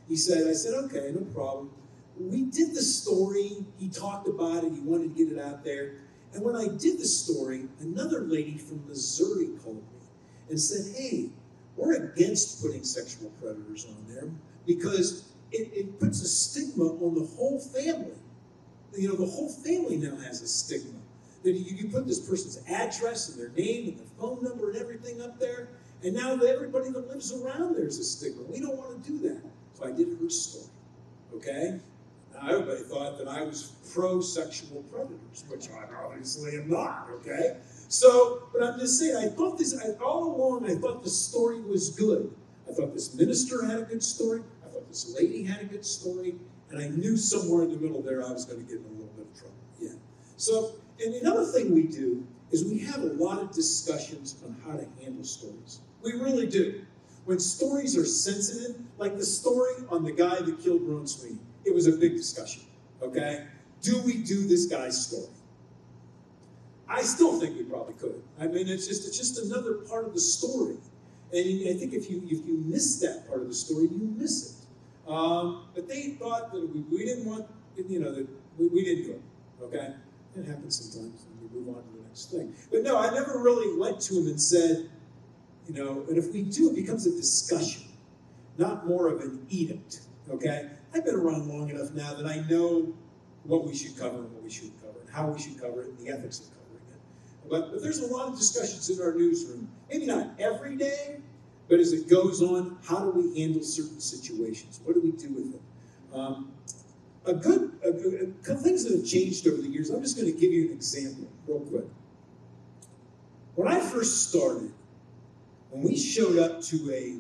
I said, okay, no problem. We did the story, he talked about it, he wanted to get it out there. And when I did the story, another lady from Missouri called me and said, hey, we're against putting sexual predators on there because it puts a stigma on the whole family. The whole family now has a stigma. That you put this person's address and their name and their phone number and everything up there, and now everybody that lives around there's a stigma. We don't want to do that. So I did her story, okay? Now everybody thought that I was pro-sexual predators, which I obviously am not, okay? So, but I'm just saying, all along I thought the story was good. I thought this minister had a good story. I thought this lady had a good story. And I knew somewhere in the middle there I was going to get in a little bit of trouble. Yeah. So, and another thing we do is we have a lot of discussions on how to handle stories. We really do. When stories are sensitive, like the story on the guy that killed Rowan Sweeney, it was a big discussion, okay? Do we do this guy's story? I still think we probably could. I mean, it's just another part of the story. And I think if you miss that part of the story, you miss it. But they thought that we didn't want, that We didn't do it, okay? It happens sometimes, and we move on to the next thing. But no, I never really went to him and said, you know, and if we do, it becomes a discussion, not more of an edict, okay? I've been around long enough now that I know what we should cover and what we shouldn't cover, and how we should cover it, and the ethics of covering it. But there's a lot of discussions in our newsroom, maybe not every day, but as it goes on, how do we handle certain situations? What do we do with them? A couple things that have changed over the years. I'm just going to give you an example real quick. When I first started, when we showed up to a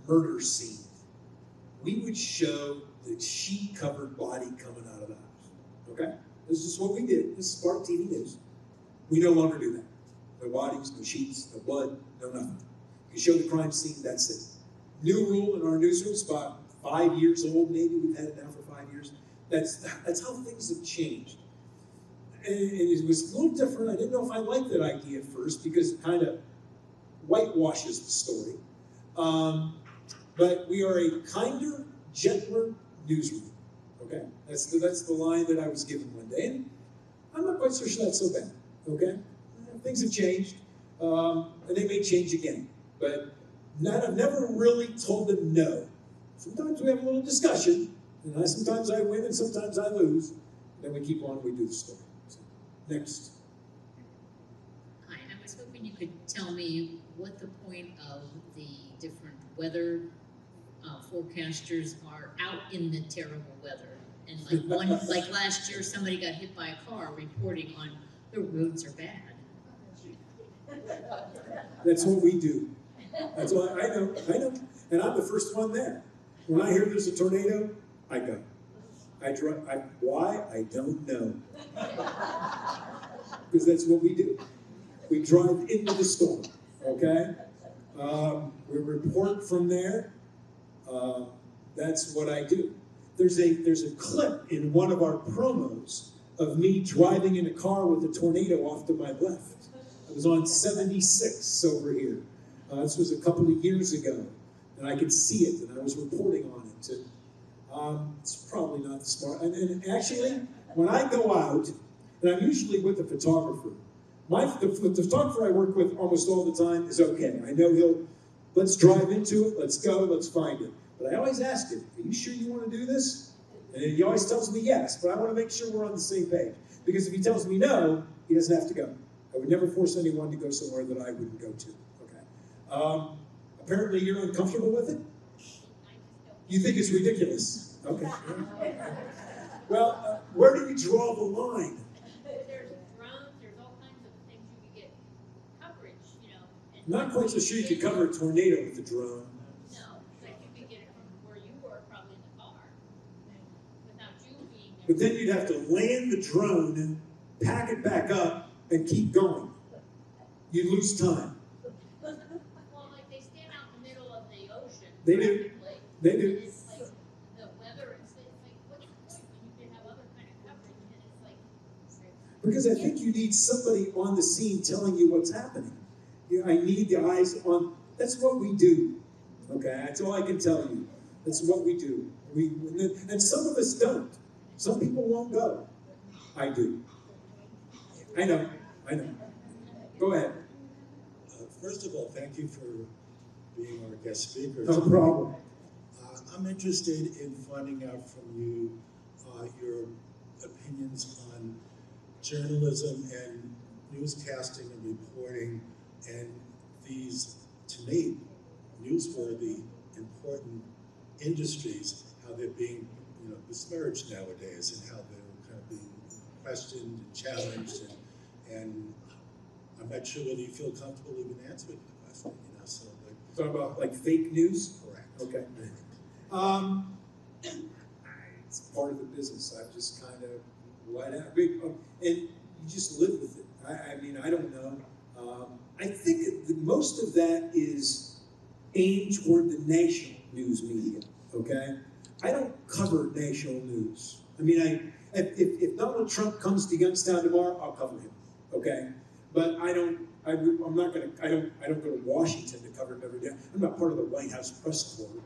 murder scene, we would show the sheet-covered body coming out of the house. Okay? This is what we did. This is part of TV news. We no longer do that. No bodies, no sheets, no blood, no nothing. You show the crime scene, that's it. New rule in our newsroom, it's about 5 years old, maybe. We've had it now for 5 years. That's how things have changed. And it was a little different. I didn't know if I liked that idea at first because it kind of whitewashes the story. But we are a kinder, gentler newsroom. Okay? That's the line that I was given one day. And I'm not quite so sure that's so bad. Okay? Things have changed. And they may change again. But I've never really told them no. Sometimes we have a little discussion. And sometimes I win and sometimes I lose. Then we keep on and we do the story. So, next. Hi, I was hoping you could tell me what the point of the different weather forecasters are out in the terrible weather. And like last year, somebody got hit by a car reporting on the roads are bad. That's what we do. That's all I know. And I'm the first one there. When I hear there's a tornado, I go. Why? I don't know. Because that's what we do. We drive into the storm, okay? We report from there. That's what I do. There's a clip in one of our promos of me driving in a car with a tornado off to my left. I was on 76 over here. This was a couple of years ago, and I could see it, and I was reporting on it. And, it's probably not the smart. And actually, when I go out, and I'm usually with a photographer, the photographer I work with almost all the time is okay. I know let's drive into it, let's go, let's find it. But I always ask him, are you sure you want to do this? And he always tells me yes, but I want to make sure we're on the same page. Because if he tells me no, he doesn't have to go. I would never force anyone to go somewhere that I wouldn't go to. Okay. Apparently you're uncomfortable with it? You think it's ridiculous? Okay. Well, where do we draw the line? There's drones, there's all kinds of things you could get coverage, you know. And Not quite so sure you could cover a tornado with a drone. No, like you could get it from where you were, probably in the car, without you being there. But then you'd have to land the drone, pack it back up, and keep going. You'd lose time. Well, like they stand out in the middle of the ocean. They do. practically, They and do. it's like the weather, it's like, what's the point when you can have other kind of coverage, and it's like. Because I think you need somebody on the scene telling you what's happening. I need the eyes on. That's what we do. Okay, that's all I can tell you. That's what we do. And some of us don't. Some people won't go. I do. I know. Go ahead. First of all, thank you for being our guest speaker. No problem. I'm interested in finding out from you your opinions on journalism and newscasting and reporting and these, to me, newsworthy, important industries, how they're being besmirched nowadays and how they're kind of being questioned and challenged and I'm not sure whether you feel comfortable even answering the question, so like. Talk about like fake news? Correct. Okay. It's part of the business. I've just kind of let out. And you just live with it. I don't know. I think most of that is aimed toward the national news media, okay? I don't cover national news. If Donald Trump comes to Youngstown tomorrow, I'll cover him, okay? But I don't go to Washington to cover him every day. I'm not part of the White House press corps.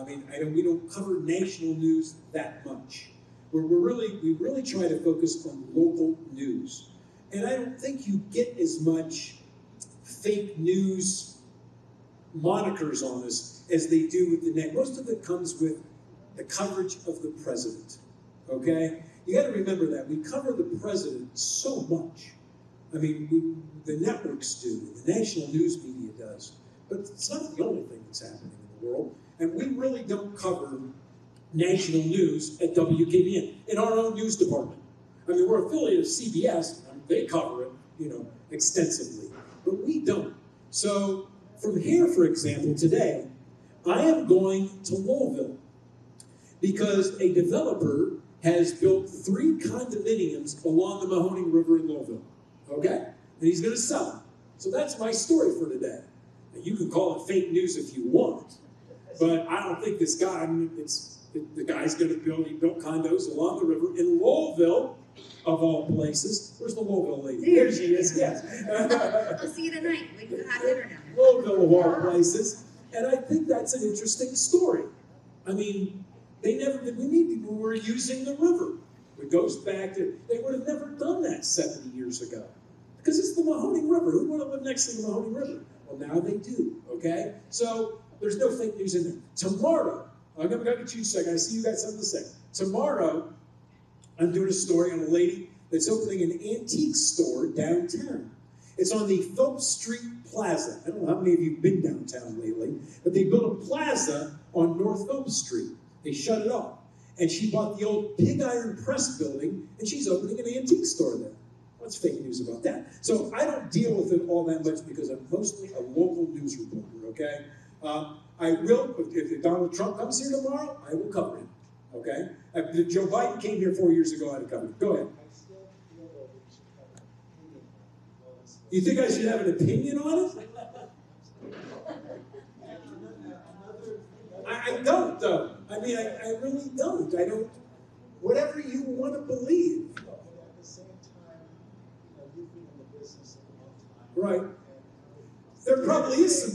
We don't cover national news that much. we really try to focus on local news. And I don't think you get as much fake news monikers on this as they do with the net. Most of it comes with the coverage of the president, okay? You got to remember that. We cover the president so much. I mean, the networks do, the national news media does, but it's not the only thing that's happening in the world. And we really don't cover national news at WKBN in our own news department. I mean, we're affiliated of CBS, and they cover it, extensively, but we don't. So from here, for example, today, I am going to Louisville because a developer has built 3 condominiums along the Mahoning River in Louisville, okay? And he's gonna sell them. So that's my story for today. Now, you can call it fake news if you want, but I don't think this guy, the guy's gonna he built condos along the river in Louisville, of all places. Where's the Louisville lady? There she is, yes. I'll see you tonight. We can have dinner now. Louisville of all places. And I think that's an interesting story. I mean, we were using the river. It goes back to, they would have never done that 70 years ago. Because it's the Mahoning River. Who would have lived next to the Mahoning River? Well, now they do, okay? So there's no fake news in there. Tomorrow, I'm going to get you a second. I see you got something to say. Tomorrow, I'm doing a story on a lady that's opening an antique store downtown. It's on the Phelps Street Plaza. I don't know how many of you have been downtown lately, but they built a plaza on North Phelps Street. They shut it off. And she bought the old pig iron press building, and she's opening an antique store there. What's fake news about that? So I don't deal with it all that much because I'm mostly a local news reporter, okay? I will, if Donald Trump comes here tomorrow, I will cover him, okay? If Joe Biden came here 4 years ago, I'd have covered him. Go ahead. You think I should have an opinion on it? I don't, though. I mean, I really don't. I don't. Whatever you want to believe. But at the same time, you've been in the business a long time. Right. There probably is some.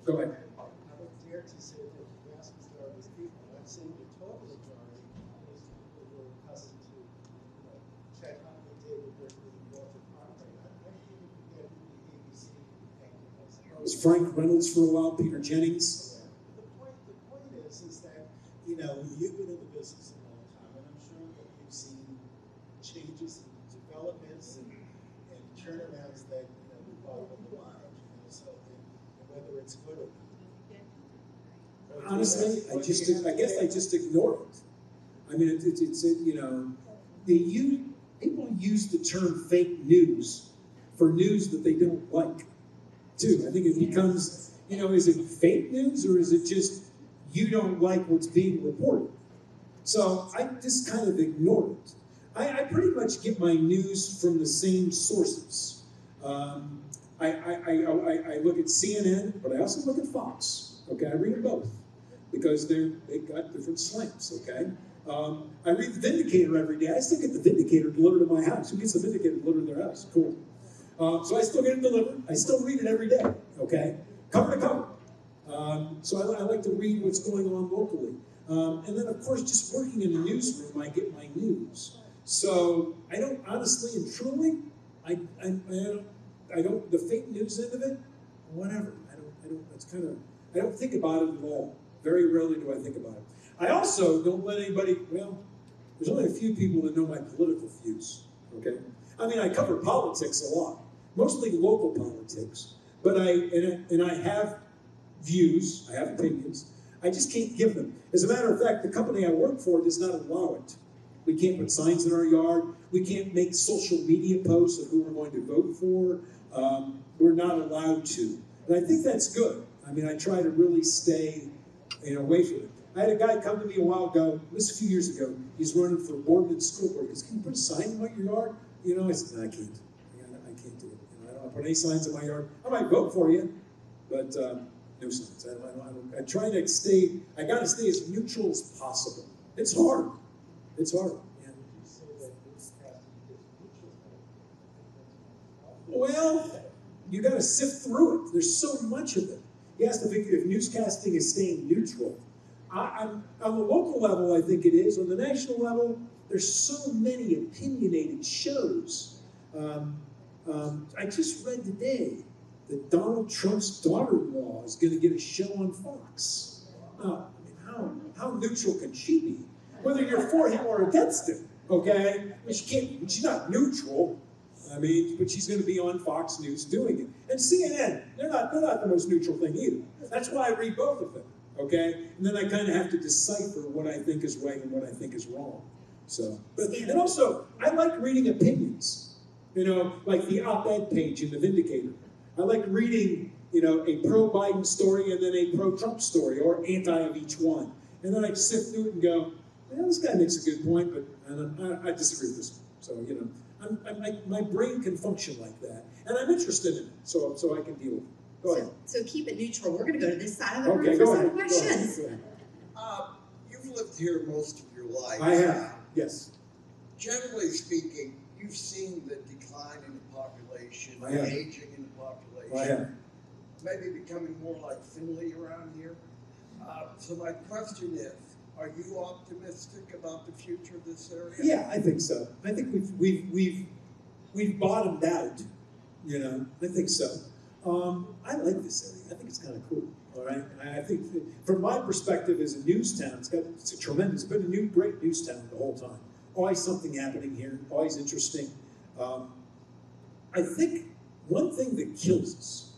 Go ahead. I would dare to say that the vast majority of people, I'm saying the total majority, is people who are accustomed to, check on the David Berkeley and Walter Banquet. I think you forget who the ABC anchor was. It was Frank Reynolds for a while, Peter Jennings. The point is that, you've been in the business a long time, and I'm sure that you've seen changes and developments and turnarounds that, we follow the line, and whether it's good or not. Honestly, I guess I just ignore it. I mean, people use the term fake news for news that they don't like, too. I think it becomes, is it fake news or is it just you don't like what's being reported? So I just kind of ignore it. I pretty much get my news from the same sources. I look at CNN, but I also look at Fox. Okay, I read them both because they've got different slants. Okay, I read the Vindicator every day. I still get the Vindicator delivered to my house. Who gets the Vindicator delivered to their house? Cool. So I still get it delivered. I still read it every day. Okay, cover to cover. So I like to read what's going on locally. And then, of course, just working in the newsroom, I get my news. So I don't, honestly and truly, I don't, the fake news end of it, whatever. I don't think about it at all. Very rarely do I think about it. I also don't let anybody, there's only a few people that know my political views, okay? I mean, I cover politics a lot, mostly local politics, but I have views, I have opinions, I just can't give them. As a matter of fact, the company I work for does not allow it. We can't put signs in our yard. We can't make social media posts of who we're going to vote for. We're not allowed to. And I think that's good. I mean, I try to really stay away from it. I had a guy come to me a while ago, this was a few years ago, he's running for Boardman school board. He goes, can you put a sign in your yard? I said, no, I can't. I can't do it. I don't want to put any signs in my yard. I might vote for you, but no signs. I try to stay, I got to stay as neutral as possible. It's hard. It's hard. Yeah. Well, you got to sift through it. There's so much of it. You asked if newscasting is staying neutral. On the local level, I think it is. On the national level, there's so many opinionated shows. I just read today that Donald Trump's daughter-in-law is going to get a show on Fox. Now, I mean, how neutral can she be? Whether you're for him or against him, okay? I mean, she's not neutral. I mean, but she's going to be on Fox News doing it. And CNN, they're not the most neutral thing either. That's why I read both of them, okay? And then I kind of have to decipher what I think is right and what I think is wrong. So, and also, I like reading opinions. You know, like the op-ed page in the Vindicator. I like reading, you know, a pro-Biden story and then a pro-Trump story, or anti of each one. And then I sift through it and go, well, this guy makes a good point, but I disagree with this one. So, you know, my brain can function like that. And I'm interested in it, so I can deal with it. Go ahead. So keep it neutral. We're going to go to this side of the room Okay, for go some ahead. questions. Go ahead. You've lived here most of your life. I have, yes. Generally speaking, you've seen the decline in the population, I have. the aging in the population. I have. Maybe becoming more like Findlay around here. So my question is, are you optimistic about the future of this area? Yeah, I think so. I think we've bottomed out. You know, I think so. I like this area. I think it's kind of cool. All right. I think that from my perspective as a news town, it's a tremendous. It's been a great news town the whole time. Always something happening here. Always interesting. I think one thing that kills us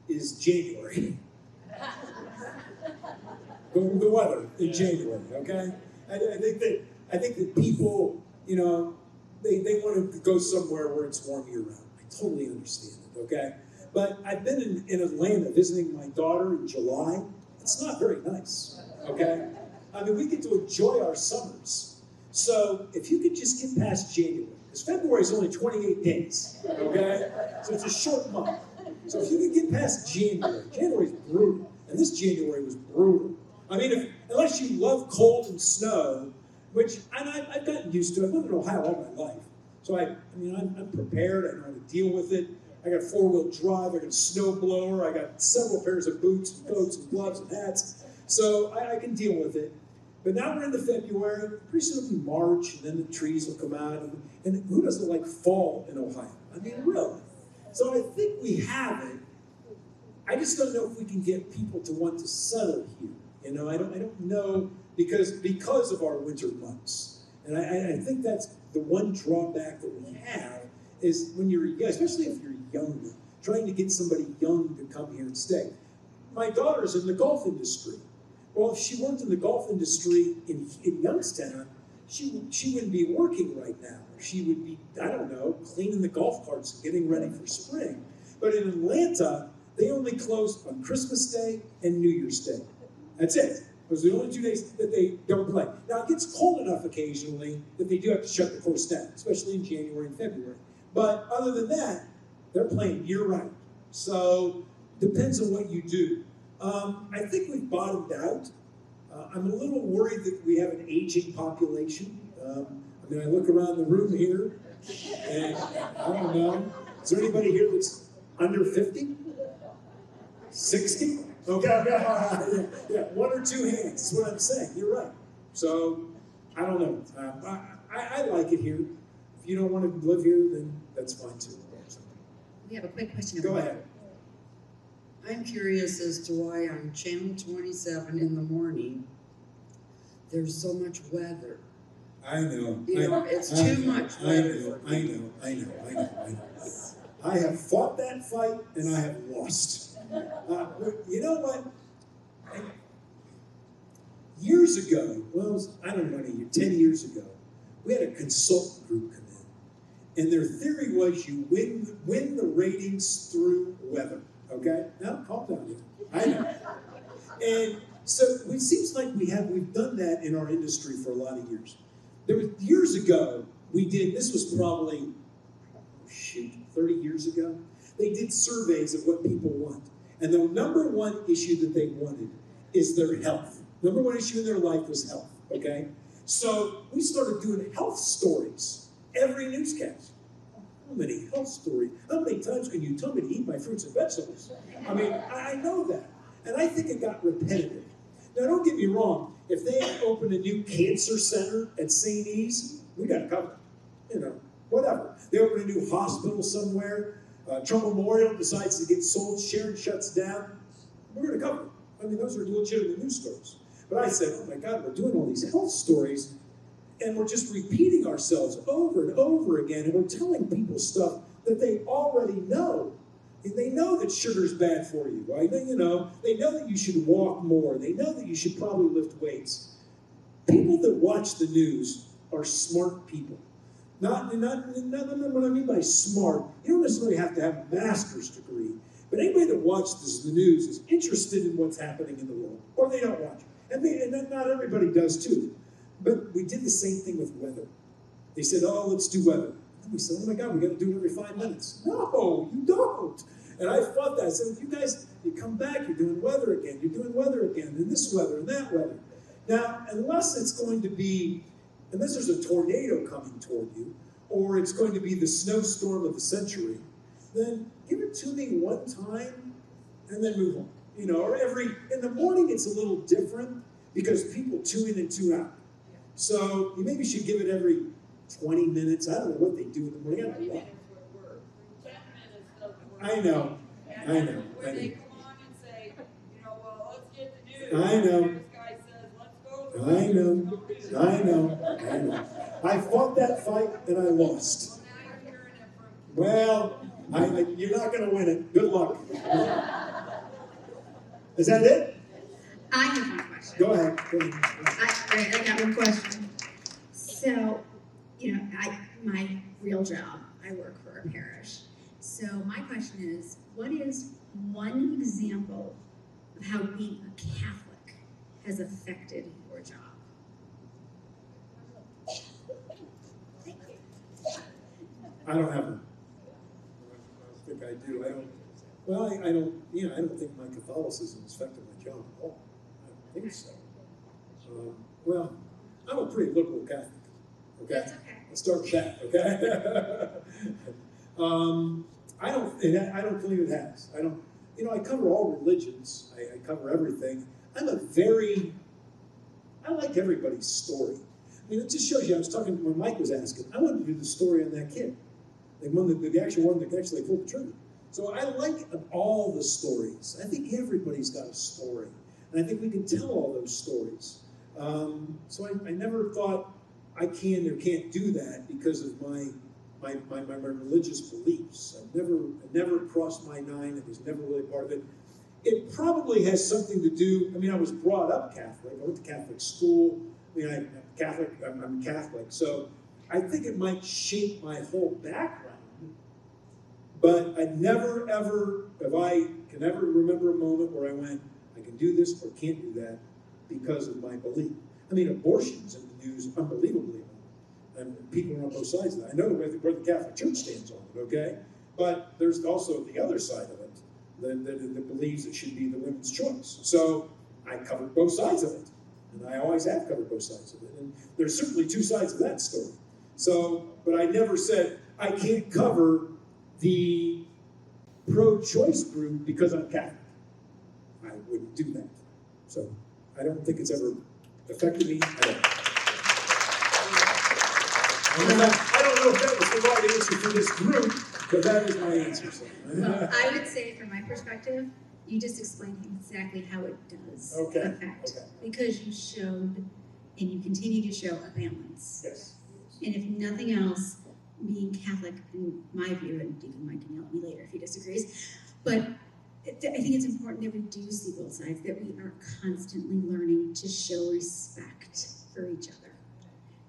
is January. The weather in January, okay? I think that people, you know, they want to go somewhere where it's warm year round. I totally understand it, okay? But I've been in Atlanta visiting my daughter in July. It's not very nice, okay? I mean, we get to enjoy our summers. So if you could just get past January, because February is only 28 days, okay? So it's a short month. So if you could get past January's brutal, and this January was brutal. I mean, unless you love cold and snow, which I've gotten used to. I've lived in Ohio all my life. So I'm prepared. I know how to deal with it. I got 4-wheel drive. I got a snow blower. I got several pairs of boots and coats and gloves and hats. So I can deal with it. But now we're into February. Pretty soon it'll be March, and then the trees will come out. And who doesn't like fall in Ohio? I mean, really. So I think we have it. I just don't know if we can get people to want to settle here. You know, I don't know because of our winter months. And I think that's the one drawback that we have is when you're young, especially if you're younger, trying to get somebody young to come here and stay. My daughter's in the golf industry. Well, if she worked in the golf industry in Youngstown, she wouldn't be working right now. She would be, I don't know, cleaning the golf carts and getting ready for spring. But in Atlanta, they only close on Christmas Day and New Year's Day. That's it. Those are the only 2 days that they don't play. Now, it gets cold enough occasionally that they do have to shut the course down, especially in January and February. But other than that, they're playing year-round. So depends on what you do. I think we've bottomed out. I'm a little worried that we have an aging population. I mean, I look around the room here, and I don't know. Is there anybody here that's under 50? 60? Okay, yeah, 1 or 2 hands is what I'm saying. You're right. So, I don't know. I like it here. If you don't want to live here, then that's fine too. We have a quick question. Go ahead. I'm curious as to why on Channel 27 in the morning, there's so much weather. I know. You know, it's too much weather. I know. I have fought that fight and I have lost. You know what? Years ago, well, I don't know, 10 years ago, we had a consultant group come in, and their theory was you win the ratings through weather. Okay? Now, calm down here. I know. And so it seems like we've done that in our industry for a lot of years. Years ago, this was probably, 30 years ago, they did surveys of what people want. And the number one issue that they wanted is their health. Number one issue in their life was health, okay? So we started doing health stories every newscast. How many health stories? How many times can you tell me to eat my fruits and vegetables? I mean, I know that. And I think it got repetitive. Now, don't get me wrong. If they open a new cancer center at St. E's, we got to cover it. You know, whatever. They open a new hospital somewhere. Trump Memorial decides to get sold. Sharon shuts down. We're going to cover it. I mean, those are legitimate news stories. But I said, oh my God, we're doing all these health stories, and we're just repeating ourselves over and over again, and we're telling people stuff that they already know. And they know that sugar's bad for you, right? You know, they know that you should walk more. They know that you should probably lift weights. People that watch the news are smart people. Not what I mean by smart. You don't necessarily have to have a master's degree, but anybody that watches the news is interested in what's happening in the world, or they don't watch it. And not everybody does too. But we did the same thing with weather. They said, oh, let's do weather. And we said, oh my God, we got to do it every 5 minutes. No, you don't. And I fought that. I said, you guys, you come back, you're doing weather again, and this weather, and that weather. Now, unless there's a tornado coming toward you, or it's going to be the snowstorm of the century, then give it to me one time, and then move on. You know, or in the morning it's a little different, because people tune in and tune out. So you maybe should give it every 20 minutes. I don't know what they do in the morning. I don't know. I know. When they come on and say, you know, well, let's get the news. I know. This guy says, let's go. I know. I fought that fight and I lost. Well, now you're hearing it from. Well, you're not going to win it. Good luck. Is that it? I have one question. Go ahead. I got one question. So, you know, my real job, I work for a parish. So my question is, what is one example of how being a Catholic has affected your job? Thank you. I don't have one. I don't think I do. I don't think my Catholicism has affected my job at all. I don't think so. Well, I'm a pretty liberal Catholic. Okay? That's okay. Let's start with that, okay? I don't believe it has. I cover all religions. I cover everything. I like everybody's story. I mean, it just shows you, I was talking when Mike was asking, I wanted to do the story on that kid. The actual one that actually pulled the trigger. So I like all the stories. I think everybody's got a story. And I think we can tell all those stories. So I never thought I can or can't do that because of my religious beliefs. I never crossed my line. It was never really part of it. It probably has something to do, I was brought up Catholic. I went to Catholic school. I'm Catholic. So I think it might shape my whole background. But I never, ever, if I can ever remember a moment where I went, I can do this or can't do that because of my belief. Abortion's in the news unbelievably. And people are on both sides of that. I know where the Catholic Church stands on it, okay? But there's also the other side of it that believes it should be the women's choice. So I covered both sides of it. And I always have covered both sides of it. And there's certainly two sides of that story. So, but I never said, I can't cover the pro-choice group because I'm Catholic. I wouldn't do that. So I don't think it's ever affected me at all. I don't know if that was the right answer for this group, but that is my answer. So. Well, I would say from my perspective, you just explained exactly how it does affect. Okay. Because you showed, and you continue to show, a balance. Yes. And if nothing else, being Catholic, in my view, and Deacon Mike can yell at me later if he disagrees, but I think it's important that we do see both sides, that we are constantly learning to show respect for each other.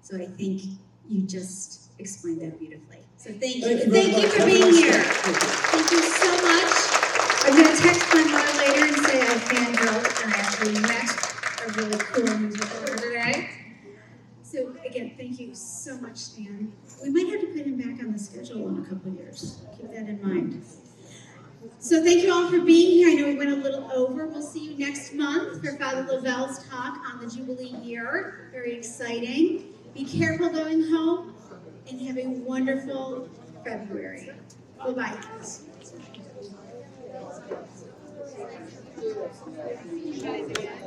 So I think you just explained that beautifully. So thank you. Thank you for being here. Thank you so much. I'm going to text my mother later and say I fangirled and I actually met a really cool news reporter today. So again, thank you so much, Stan. We might have to put him back on the schedule in a couple of years. Keep that in mind. So thank you all for being here. I know we went a little over. We'll see you next month for Father Lavelle's talk on the Jubilee year. Very exciting. Be careful going home and have a wonderful February. Bye-bye. You guys again.